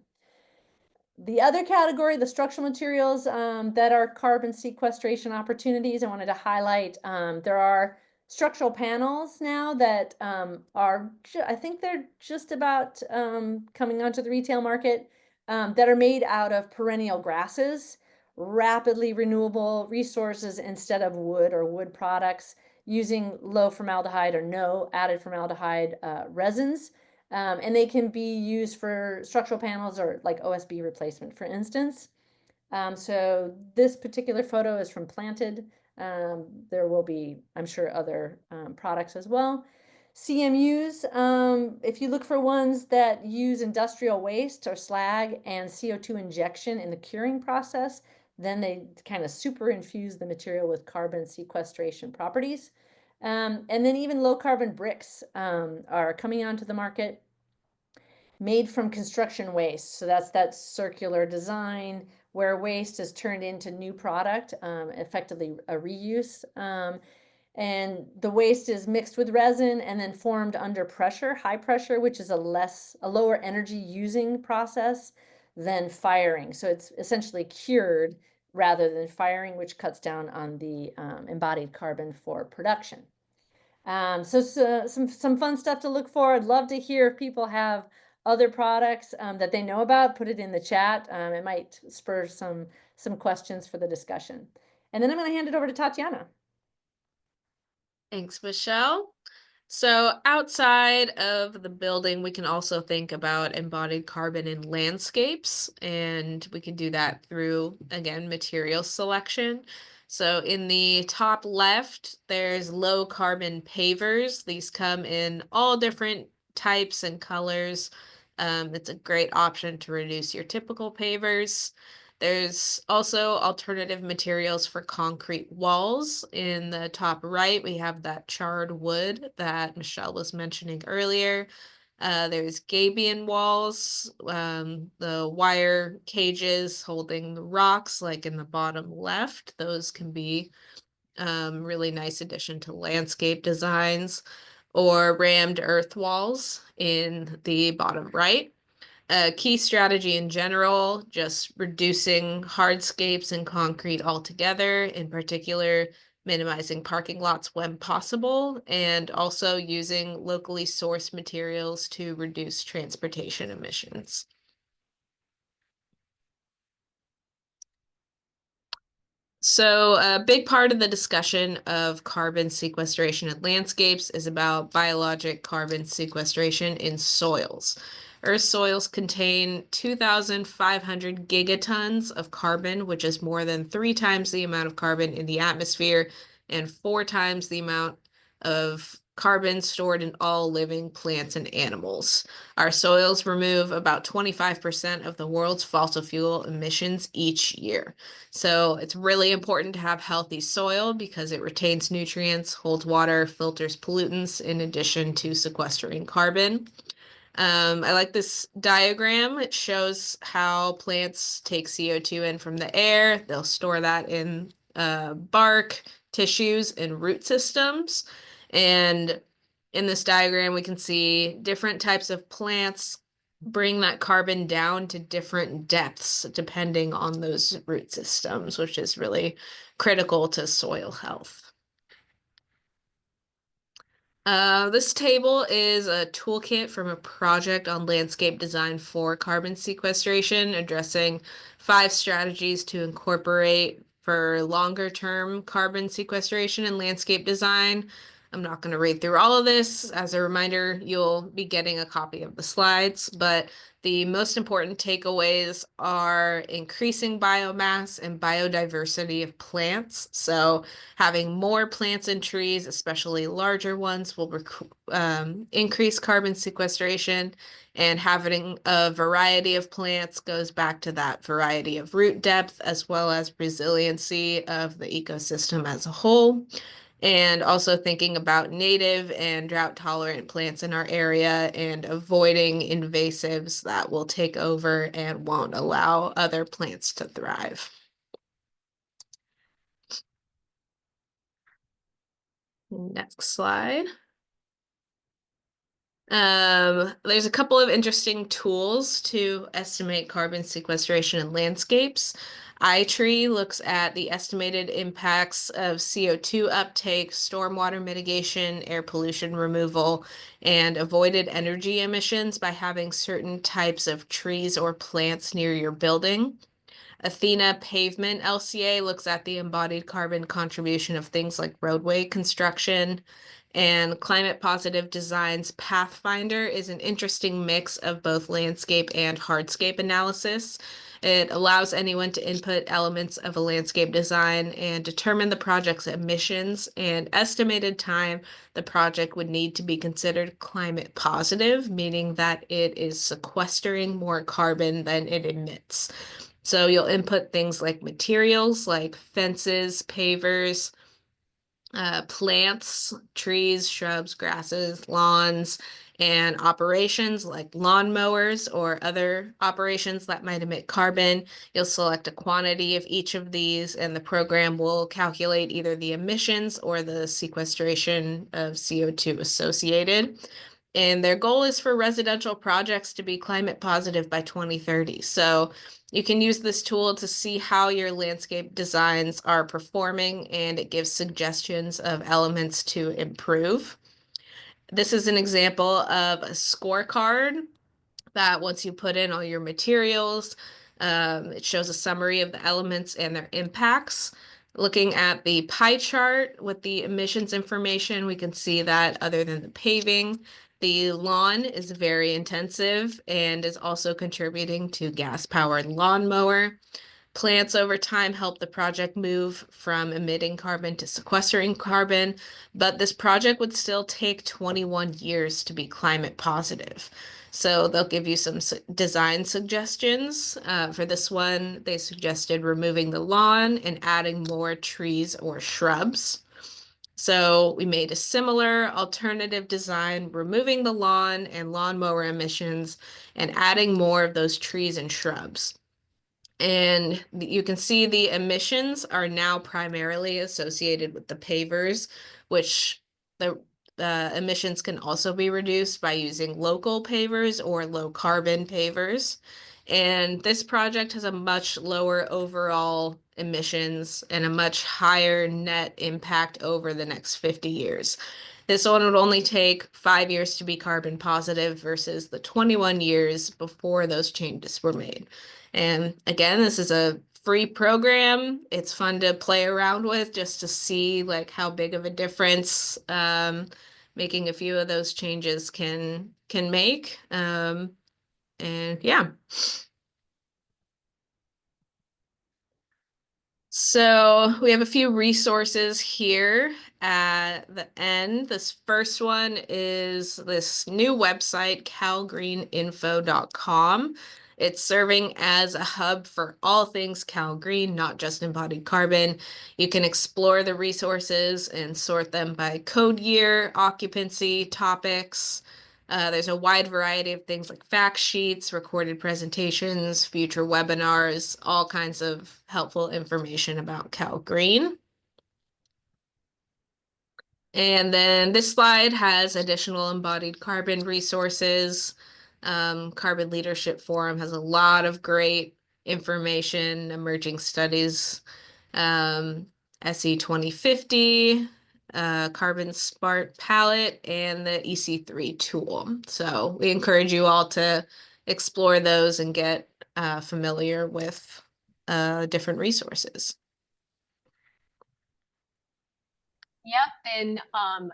The other category, the structural materials that are carbon sequestration opportunities, I wanted to highlight. There are structural panels now that I think they're just about coming onto the retail market, that are made out of perennial grasses, rapidly renewable resources instead of wood or wood products, using low formaldehyde or no added formaldehyde resins. And they can be used for structural panels or like OSB replacement, for instance. So this particular photo is from Planted. There will be, I'm sure, other products as well. CMUs, if you look for ones that use industrial waste or slag and CO2 injection in the curing process, then they kind of super infuse the material with carbon sequestration properties. And then even low carbon bricks are coming onto the market, made from construction waste. So that's that circular design where waste is turned into new product, effectively a reuse. And the waste is mixed with resin and then formed under pressure, high pressure, which is a lower energy using process than firing. So it's essentially cured rather than firing, which cuts down on the embodied carbon for production. So some fun stuff to look for. I'd love to hear if people have other products that they know about. Put it in the chat. It might spur some questions for the discussion. And then I'm going to hand it over to Tatiana. Thanks, Michelle. So outside of the building, we can also think about embodied carbon in landscapes, and we can do that through, again, material selection. So in the top left, there's low carbon pavers. These come in all different types and colors. It's a great option to reduce your typical pavers. There's also alternative materials for concrete walls. In the top right, we have that charred wood that Michelle was mentioning earlier. There's gabion walls, the wire cages holding the rocks, like in the bottom left. Those can be really nice addition to landscape designs, or rammed earth walls in the bottom right. A key strategy in general, just reducing hardscapes and concrete altogether, in particular, minimizing parking lots when possible, and also using locally sourced materials to reduce transportation emissions. So a big part of the discussion of carbon sequestration in landscapes is about biologic carbon sequestration in soils. Earth soils contain 2,500 gigatons of carbon, which is more than 3 times the amount of carbon in the atmosphere and 4 times the amount of carbon stored in all living plants and animals. Our soils remove about 25% of the world's fossil fuel emissions each year. So it's really important to have healthy soil because it retains nutrients, holds water, filters pollutants, in addition to sequestering carbon. I like this diagram. It shows how plants take CO2 in from the air. They'll store that in bark, tissues, and root systems. And in this diagram, we can see different types of plants bring that carbon down to different depths depending on those root systems, which is really critical to soil health. This table is a toolkit from a project on landscape design for carbon sequestration, addressing 5 strategies to incorporate for longer term carbon sequestration in landscape design. I'm not going to read through all of this. As a reminder, you'll be getting a copy of the slides, but the most important takeaways are increasing biomass and biodiversity of plants. So having more plants and trees, especially larger ones, will increase carbon sequestration, and having a variety of plants goes back to that variety of root depth as well as resiliency of the ecosystem as a whole. And also thinking about native and drought-tolerant plants in our area and avoiding invasives that will take over and won't allow other plants to thrive. Next slide. There's a couple of interesting tools to estimate carbon sequestration in landscapes. iTree looks at the estimated impacts of CO2 uptake, stormwater mitigation, air pollution removal, and avoided energy emissions by having certain types of trees or plants near your building. Athena Pavement LCA looks at the embodied carbon contribution of things like roadway construction. And Climate Positive Design's Pathfinder is an interesting mix of both landscape and hardscape analysis. It allows anyone to input elements of a landscape design and determine the project's emissions and estimated time the project would need to be considered climate positive, meaning that it is sequestering more carbon than it emits. So you'll input things like materials like fences, pavers, plants, trees, shrubs, grasses, lawns, and operations like lawnmowers or other operations that might emit carbon. You'll select a quantity of each of these, and the program will calculate either the emissions or the sequestration of CO2 associated. And their goal is for residential projects to be climate positive by 2030. So you can use this tool to see how your landscape designs are performing, and it gives suggestions of elements to improve. This is an example of a scorecard that once you put in all your materials, it shows a summary of the elements and their impacts. Looking at the pie chart with the emissions information, we can see that other than the paving, the lawn is very intensive and is also contributing to gas-powered lawnmower. Plants over time help the project move from emitting carbon to sequestering carbon, but this project would still take 21 years to be climate positive. So they'll give you some design suggestions. For this one, they suggested removing the lawn and adding more trees or shrubs. So we made a similar alternative design, removing the lawn and lawnmower emissions and adding more of those trees and shrubs. And you can see the emissions are now primarily associated with the pavers, which the emissions can also be reduced by using local pavers or low carbon pavers. And this project has a much lower overall emissions and a much higher net impact over the next 50 years. This one would only take 5 years to be carbon positive versus the 21 years before those changes were made. And again, this is a free program. It's fun to play around with just to see like how big of a difference making a few of those changes can make. And yeah. So we have a few resources here at the end. This first one is this new website, calgreeninfo.com. It's serving as a hub for all things CALGreen, not just embodied carbon. You can explore the resources and sort them by code year, occupancy, topics. There's a wide variety of things like fact sheets, recorded presentations, future webinars, all kinds of helpful information about CALGreen. And then this slide has additional embodied carbon resources. Carbon Leadership Forum has a lot of great information, emerging studies, SE 2050, Carbon Smart Palette, and the EC3 tool. So we encourage you all to explore those and get familiar with different resources. Yep, and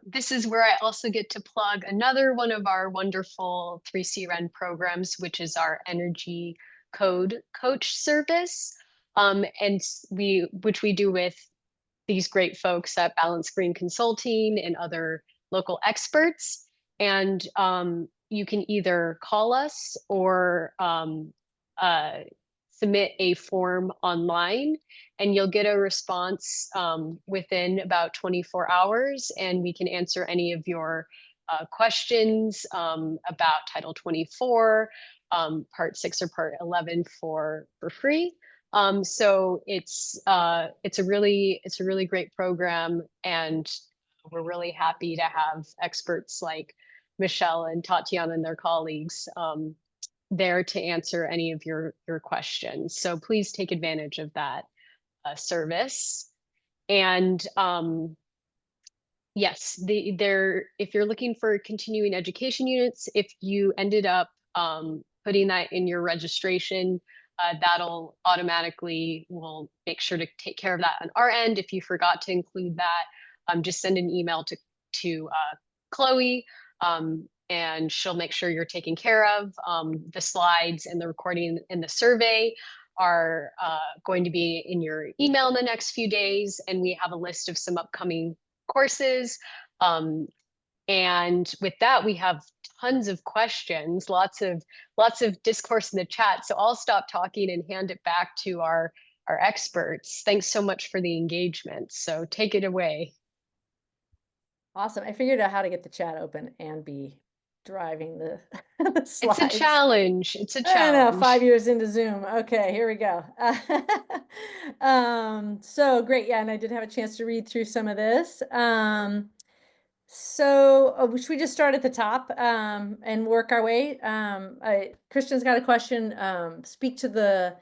this is where I also get to plug another one of our wonderful 3C-REN programs, which is our Energy Code Coach service, which we do with these great folks at Balance Green Consulting and other local experts. And you can either call us or submit a form online, and you'll get a response within about 24 hours, and we can answer any of your questions about Title 24, Part 6 or Part 11 for free. So it's a really great program, and we're really happy to have experts like Michelle and Tatiana and their colleagues there to answer any of your questions. So please take advantage of that service. And yes, if you're looking for continuing education units, if you ended up putting that in your registration, that'll automatically, we'll make sure to take care of that on our end. If you forgot to include that, just send an email to Chloe, and she'll make sure you're taken care of. The slides and the recording and the survey are going to be in your email in the next few days, and we have a list of some upcoming courses. And with that, we have tons of questions, lots of discourse in the chat. So I'll stop talking and hand it back to our experts. Thanks so much for the engagement. So take it away. Awesome. I figured out how to get the chat open and be driving the, the It's a slides. challenge. It's a I know, challenge. 5 years into Zoom. Okay, here we go. So great. Yeah, and I did have a chance to read through some of this. Should we just start at the top and work our way? Christian's got a question. Speak to the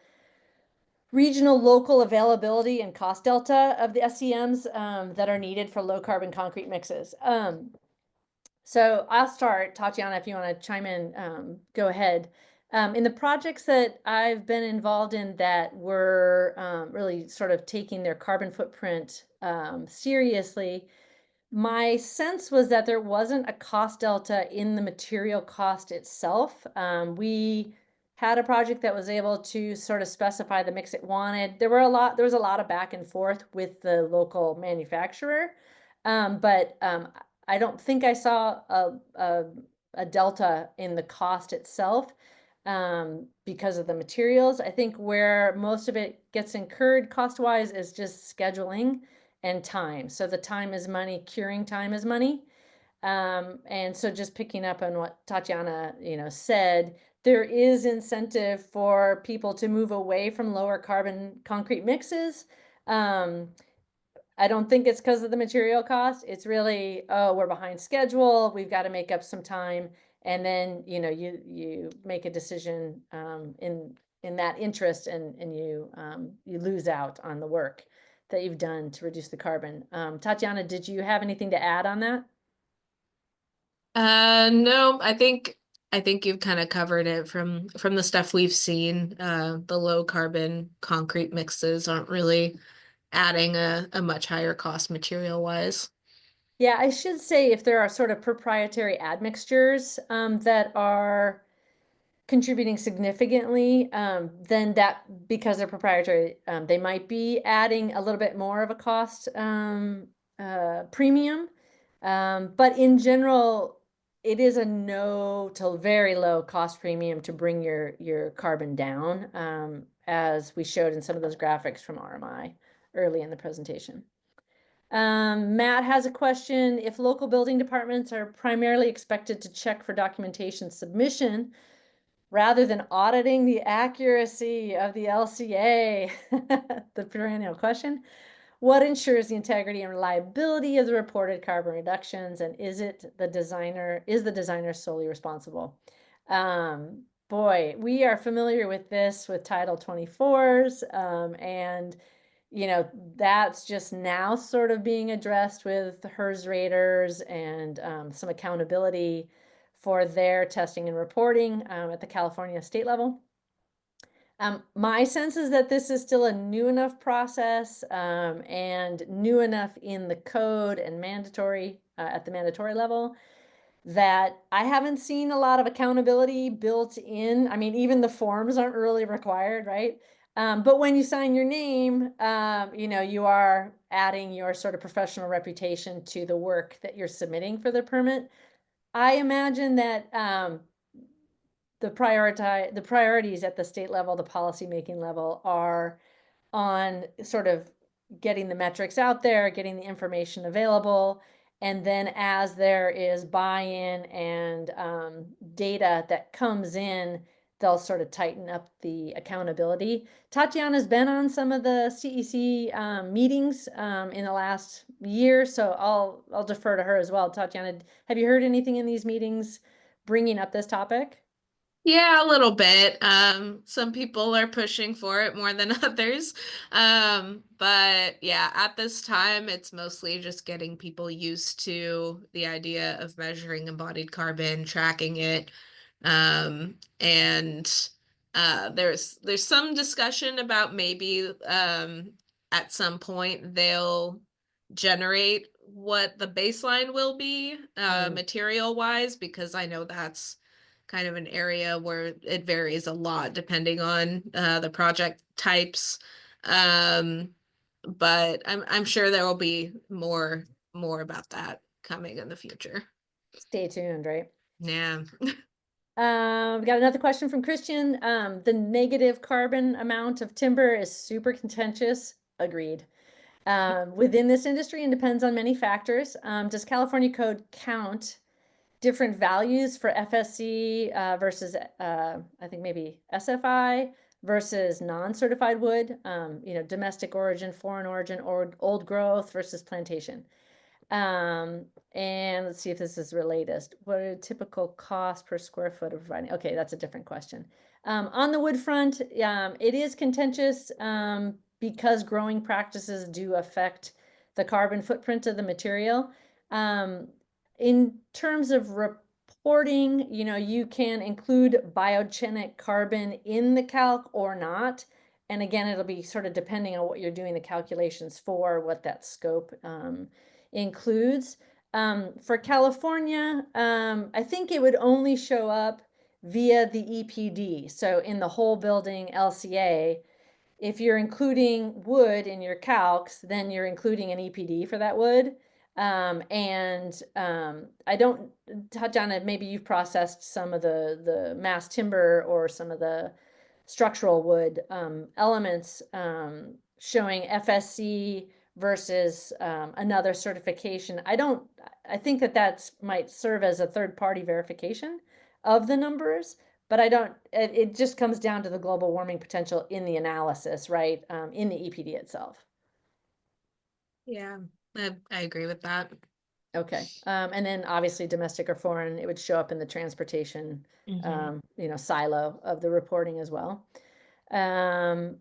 regional local availability and cost delta of the SCMs that are needed for low carbon concrete mixes. So I'll start. Tatiana, if you want to chime in, go ahead. In the projects that I've been involved in that were really sort of taking their carbon footprint seriously, my sense was that there wasn't a cost delta in the material cost itself. We had a project that was able to sort of specify the mix it wanted. There was a lot of back and forth with the local manufacturer, but I don't think I saw a delta in the cost itself because of the materials. I think where most of it gets incurred cost-wise is just scheduling and time. So the time is money, curing time is money. And so just picking up on what Tatiana, said, there is incentive for people to move away from lower carbon concrete mixes. I don't think it's because of the material cost. It's really, oh, we're behind schedule. We've got to make up some time. And then, you make a decision in that interest and you lose out on the work that you've done to reduce the carbon. Tatiana, did you have anything to add on that? No, I think you've kind of covered it from the stuff we've seen. The low carbon concrete mixes aren't really adding a much higher cost material wise. Yeah, I should say if there are sort of proprietary admixtures that are contributing significantly, then that, because they're proprietary, they might be adding a little bit more of a cost premium. But in general, it is a no to very low cost premium to bring your carbon down, as we showed in some of those graphics from RMI early in the presentation. Matt has a question. If local building departments are primarily expected to check for documentation submission rather than auditing the accuracy of the LCA, the perennial question, what ensures the integrity and reliability of the reported carbon reductions, and is the designer solely responsible? Boy, we are familiar with this with Title 24s, and that's just now sort of being addressed with HERS raters and some accountability for their testing and reporting at the California state level. My sense is that this is still a new enough process and new enough in the code and mandatory at the mandatory level that I haven't seen a lot of accountability built in. I mean, even the forms aren't really required, right? But when you sign your name, you are adding your sort of professional reputation to the work that you're submitting for the permit. I imagine that the priorities at the state level, the policymaking level, are on sort of getting the metrics out there, getting the information available, and then as there is buy-in and data that comes in, they'll sort of tighten up the accountability. Tatiana's been on some of the CEC meetings in the last year, so I'll defer to her as well. Tatiana, have you heard anything in these meetings bringing up this topic? Yeah, a little bit. Some people are pushing for it more than others. But yeah, at this time, it's mostly just getting people used to the idea of measuring embodied carbon, tracking it. And there's some discussion about maybe at some point they'll generate what the baseline will be material wise, because I know that's kind of an area where it varies a lot depending on the project types. But I'm sure there will be more about that coming in the future. Stay tuned, right? Yeah. We got another question from Christian. The negative carbon amount of timber is super contentious. Agreed. Within this industry and depends on many factors. Does California code count different values for FSC versus I think maybe SFI versus non-certified wood, domestic origin, foreign origin, or old growth versus plantation. And let's see if this is related. What are typical costs per square foot of providing? Okay, that's a different question. On the wood front, it is contentious because growing practices do affect the carbon footprint of the material. In terms of reporting, you can include biogenic carbon in the calc or not. And again, it'll be sort of depending on what you're doing the calculations for, what that scope includes. For California, I think it would only show up via the EPD. So in the whole building LCA, if you're including wood in your calcs, then you're including an EPD for that wood. I don't touch on it. Maybe you've processed some of the mass timber or some of the structural wood elements showing FSC versus another certification. I think that might serve as a third-party verification of the numbers, but it just comes down to the global warming potential in the analysis, right? In the EPD itself. Yeah, I agree with that. Okay. And then obviously domestic or foreign, it would show up in the transportation, silo of the reporting as well. And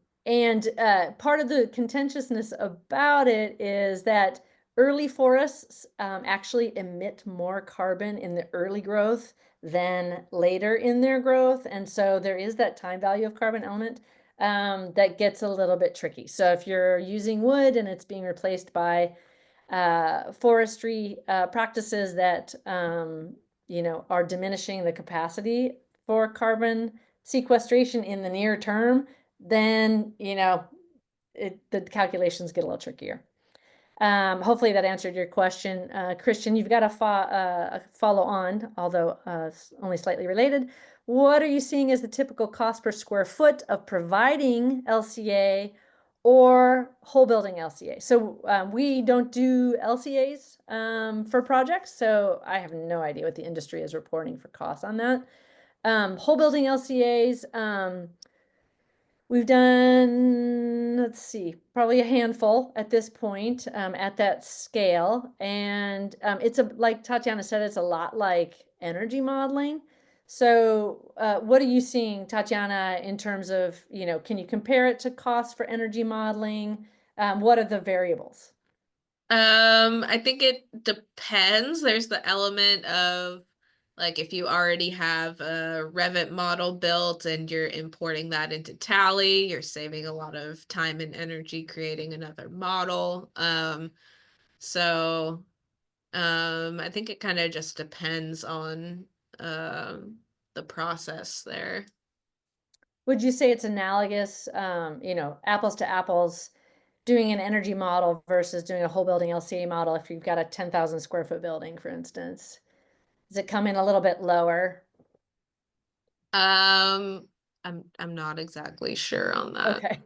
part of the contentiousness about it is that early forests actually emit more carbon in the early growth than later in their growth. And so there is that time value of carbon element that gets a little bit tricky. So if you're using wood and it's being replaced by forestry practices that, are diminishing the capacity for carbon sequestration in the near term, then, the calculations get a little trickier. Hopefully that answered your question. Christian, you've got a follow on, although only slightly related. What are you seeing as the typical cost per square foot of providing LCA or whole building LCA? So we don't do LCAs for projects, so I have no idea what the industry is reporting for costs on that. Whole building LCAs, we've done, let's see, probably a handful at this point at that scale. And it's like Tatiana said, it's a lot like energy modeling. So what are you seeing, Tatiana, in terms of, can you compare it to cost for energy modeling? What are the variables? I think it depends. There's the element of like if you already have a Revit model built and you're importing that into Tally, you're saving a lot of time and energy creating another model. So I think it kind of just depends on the process there. Would you say it's analogous, apples to apples, doing an energy model versus doing a whole building LCA model if you've got a 10,000 square foot building, for instance? Does it come in a little bit lower? I'm not exactly sure on that. Okay.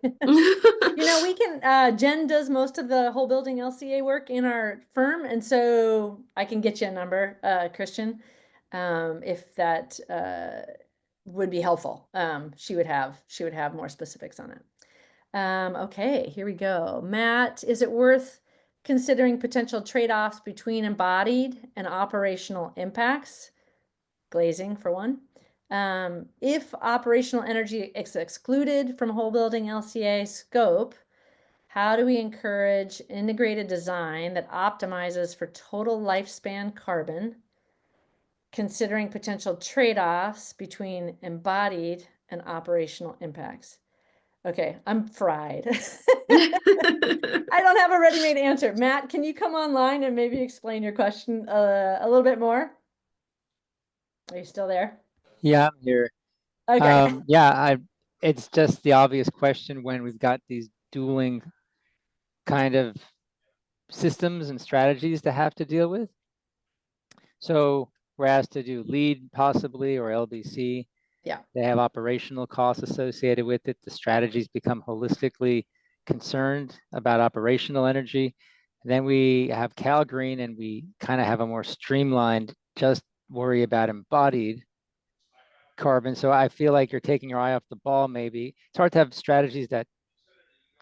We can, Jen does most of the whole building LCA work in our firm, and so I can get you a number, Christian, if that would be helpful. She would have more specifics on it. Okay, here we go. Matt, is it worth considering potential trade-offs between embodied and operational impacts? Glazing for one. If operational energy is excluded from whole building LCA scope, how do we encourage integrated design that optimizes for total lifespan carbon, considering potential trade-offs between embodied and operational impacts? Okay, I'm fried. I don't have a ready-made answer. Matt, can you come online and maybe explain your question a little bit more? Are you still there? Yeah, I'm here. Okay. It's just the obvious question when we've got these dueling kind of systems and strategies to have to deal with. So we're asked to do LEED possibly or LBC. Yeah. They have operational costs associated with it. The strategies become holistically concerned about operational energy. And then we have CALGreen and we kind of have a more streamlined, just worry about embodied carbon. So I feel like you're taking your eye off the ball, maybe. It's hard to have strategies that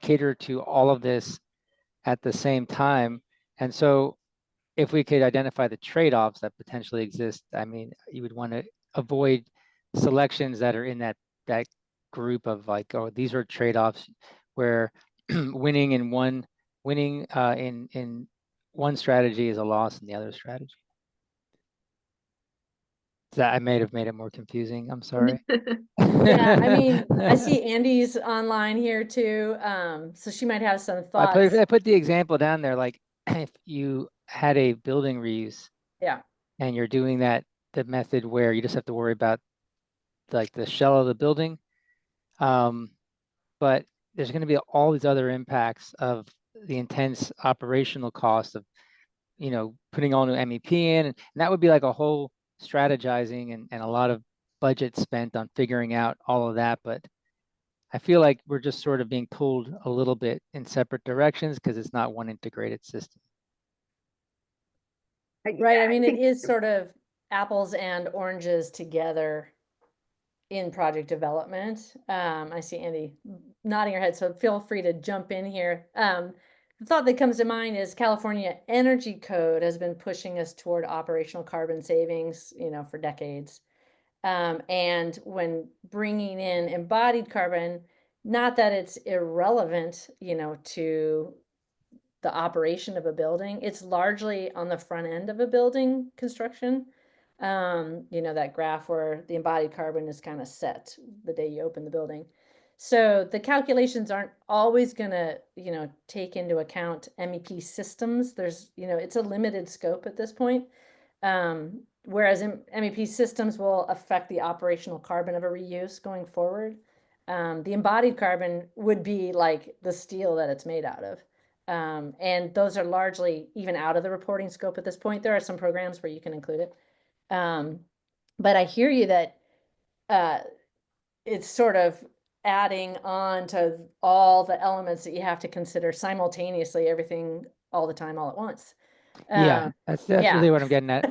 cater to all of this at the same time. And so if we could identify the trade-offs that potentially exist, I mean, you would want to avoid selections that are in that group of like, oh, these are trade-offs where winning in one strategy is a loss in the other strategy. That I may have made it more confusing. I'm sorry. Yeah, I mean, I see Andy's online here too, so she might have some thoughts. I put the example down there, like if you had a building reuse, Yeah, and you're doing the method where you just have to worry about like the shell of the building, but there's going to be all these other impacts of the intense operational cost of, putting all new MEP in, and that would be like a whole strategizing and a lot of budget spent on figuring out all of that. But I feel like we're just sort of being pulled a little bit in separate directions because it's not one integrated system. right. I mean, it is sort of apples and oranges together in project development. I see Andy nodding her head, so feel free to jump in here. The thought that comes to mind is California Energy Code has been pushing us toward operational carbon savings, for decades. And when bringing in embodied carbon, not that it's irrelevant, to the operation of a building, it's largely on the front end of a building construction. That graph where the embodied carbon is kind of set the day you open the building. So the calculations aren't always going to, take into account MEP systems. There's, it's a limited scope at this point. Whereas MEP systems will affect the operational carbon of a reuse going forward. The embodied carbon would be like the steel that it's made out of. And those are largely even out of the reporting scope at this point. There are some programs where you can include it. But I hear you that it's sort of adding on to all the elements that you have to consider simultaneously, everything all the time, all at once. Yeah, that's really what I'm getting at.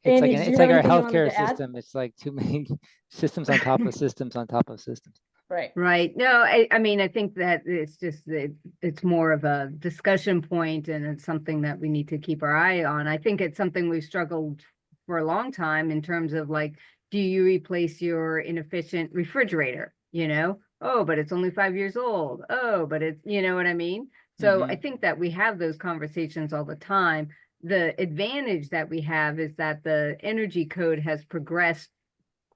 Andy, It's like our anything you wanted healthcare to add? system. It's like too many systems on top of systems on top of systems. Right. Right. No, I mean, I think that it's just it's more of a discussion point, and it's something that we need to keep our eye on. I think it's something we've struggled for a long time in terms of like, do you replace your inefficient refrigerator? Oh, but it's only 5 years old. Oh, but it's, you know what I mean? So I think that we have those conversations all the time. The advantage that we have is that the energy code has progressed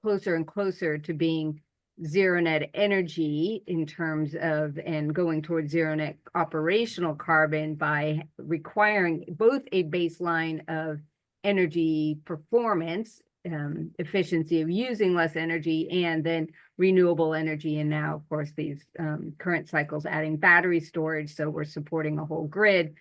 closer and closer to being zero net energy in terms of, and going towards zero net operational carbon by requiring both a baseline of energy performance, efficiency of using less energy, and then renewable energy. And now, of course, these current cycles adding battery storage. So we're supporting a whole grid.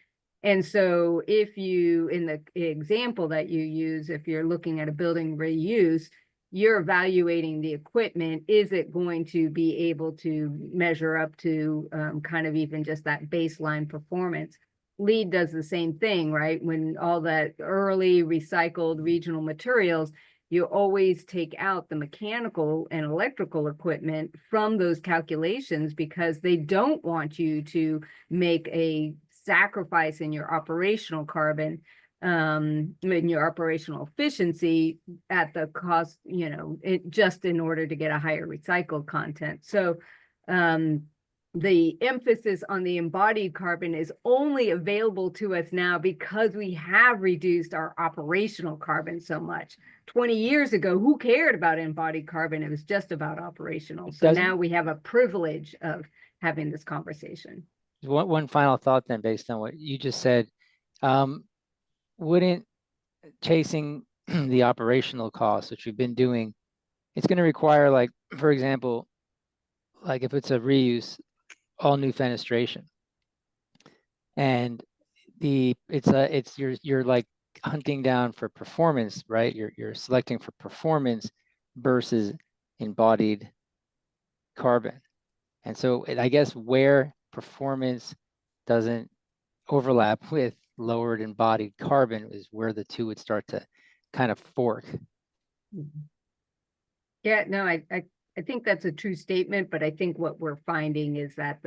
And so if you, in the example that you use, if you're looking at a building reuse, you're evaluating the equipment. Is it going to be able to measure up to kind of even just that baseline performance? LEED does the same thing, right? When all that early recycled regional materials, you always take out the mechanical and electrical equipment from those calculations because they don't want you to make a sacrifice in your operational carbon, in your operational efficiency at the cost, just in order to get a higher recycled content. So the emphasis on the embodied carbon is only available to us now because we have reduced our operational carbon so much. 20 years ago, who cared about embodied carbon? It was just about operational. So now we have a privilege of having this conversation. One final thought then, based on what you just said, wouldn't chasing the operational costs, which we've been doing, it's going to require, like, for example, like if it's a reuse, all new fenestration, and you're like hunting down for performance, right? You're selecting for performance versus embodied carbon. And so I guess where performance doesn't overlap with lowered embodied carbon is where the two would start to kind of fork. Yeah, no, I think that's a true statement, but I think what we're finding is that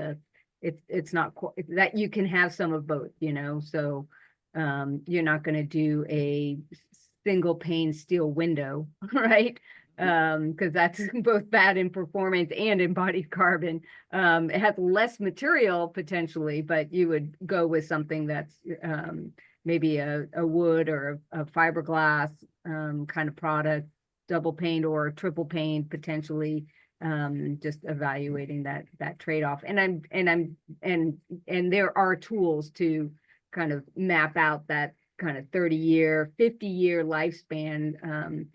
it's not that you can have some of both, you know, so you're not going to do a single pane steel window, right? Because that's both bad in performance and embodied carbon. It has less material potentially, but you would go with something that's maybe a wood or a fiberglass kind of product, double pane or triple pane potentially. Just evaluating that trade-off. And there are tools to kind of map out that kind of 30-year, 50-year lifespan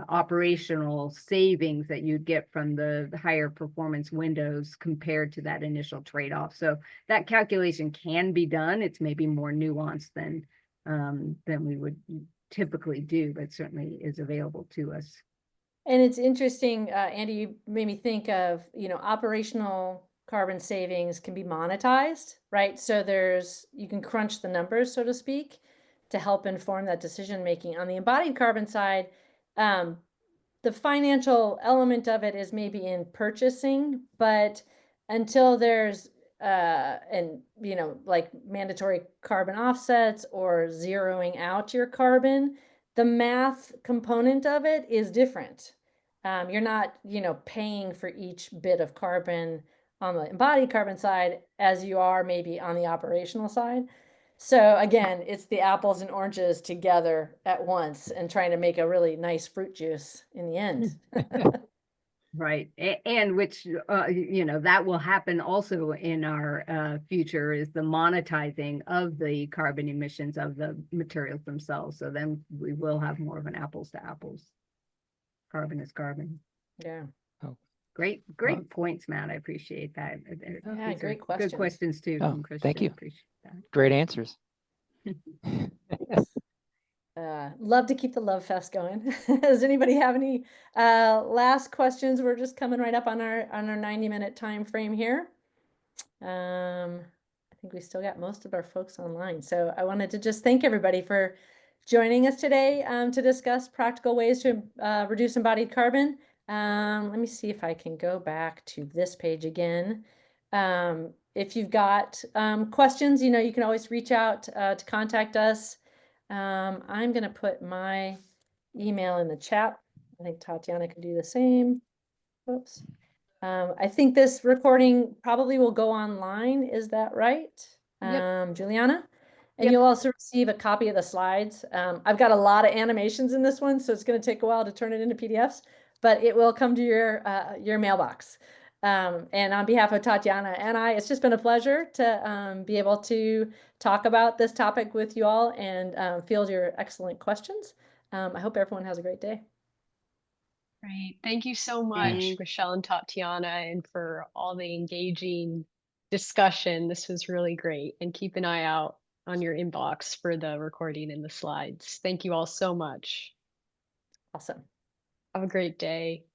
operational savings that you'd get from the higher performance windows compared to that initial trade-off. So that calculation can be done. It's maybe more nuanced than we would typically do, but certainly is available to us. And it's interesting, Andy, you made me think of, you know, operational carbon savings can be monetized, right? So you can crunch the numbers, so to speak, to help inform that decision making. On the embodied carbon side, the financial element of it is maybe in purchasing, but until there's and you know, like mandatory carbon offsets or zeroing out your carbon, the math component of it is different. You're not, you know, paying for each bit of carbon on the embodied carbon side as you are maybe on the operational side. So again, it's the apples and oranges together at once and trying to make a really nice fruit juice in the end. Right. And which, you know, that will happen also in our future is the monetizing of the carbon emissions of the materials themselves. So then we will have more of an apples to apples. Carbon is carbon. Yeah. Oh. Great points, Matt. I appreciate that. Yeah, These are great questions. Good questions too. Oh, from Christian. thank you. Appreciate that. Great answers. Love to keep the love fest going. Does anybody have any last questions? We're just coming right up on our 90-minute time frame here. I think we still got most of our folks online. So I wanted to just thank everybody for joining us today to discuss practical ways to reduce embodied carbon. Let me see if I can go back to this page again. If you've got questions, you know, you can always reach out to contact us. I'm going to put my email in the chat. I think Tatiana can do the same. Oops. I think this recording probably will go online. Is that right? Yep. Juliana? And Yep. you'll also receive a copy of the slides. I've got a lot of animations in this one, so it's going to take a while to turn it into PDFs, but it will come to your mailbox. And on behalf of Tatiana and I, it's just been a pleasure to be able to talk about this topic with you all and field your excellent questions. I hope everyone has a great day. Great. Thank you so much, Thanks. Michelle and Tatiana, and for all the engaging discussion. This was really great. And keep an eye out on your inbox for the recording and the slides. Thank you all so much. Awesome. Have a great day.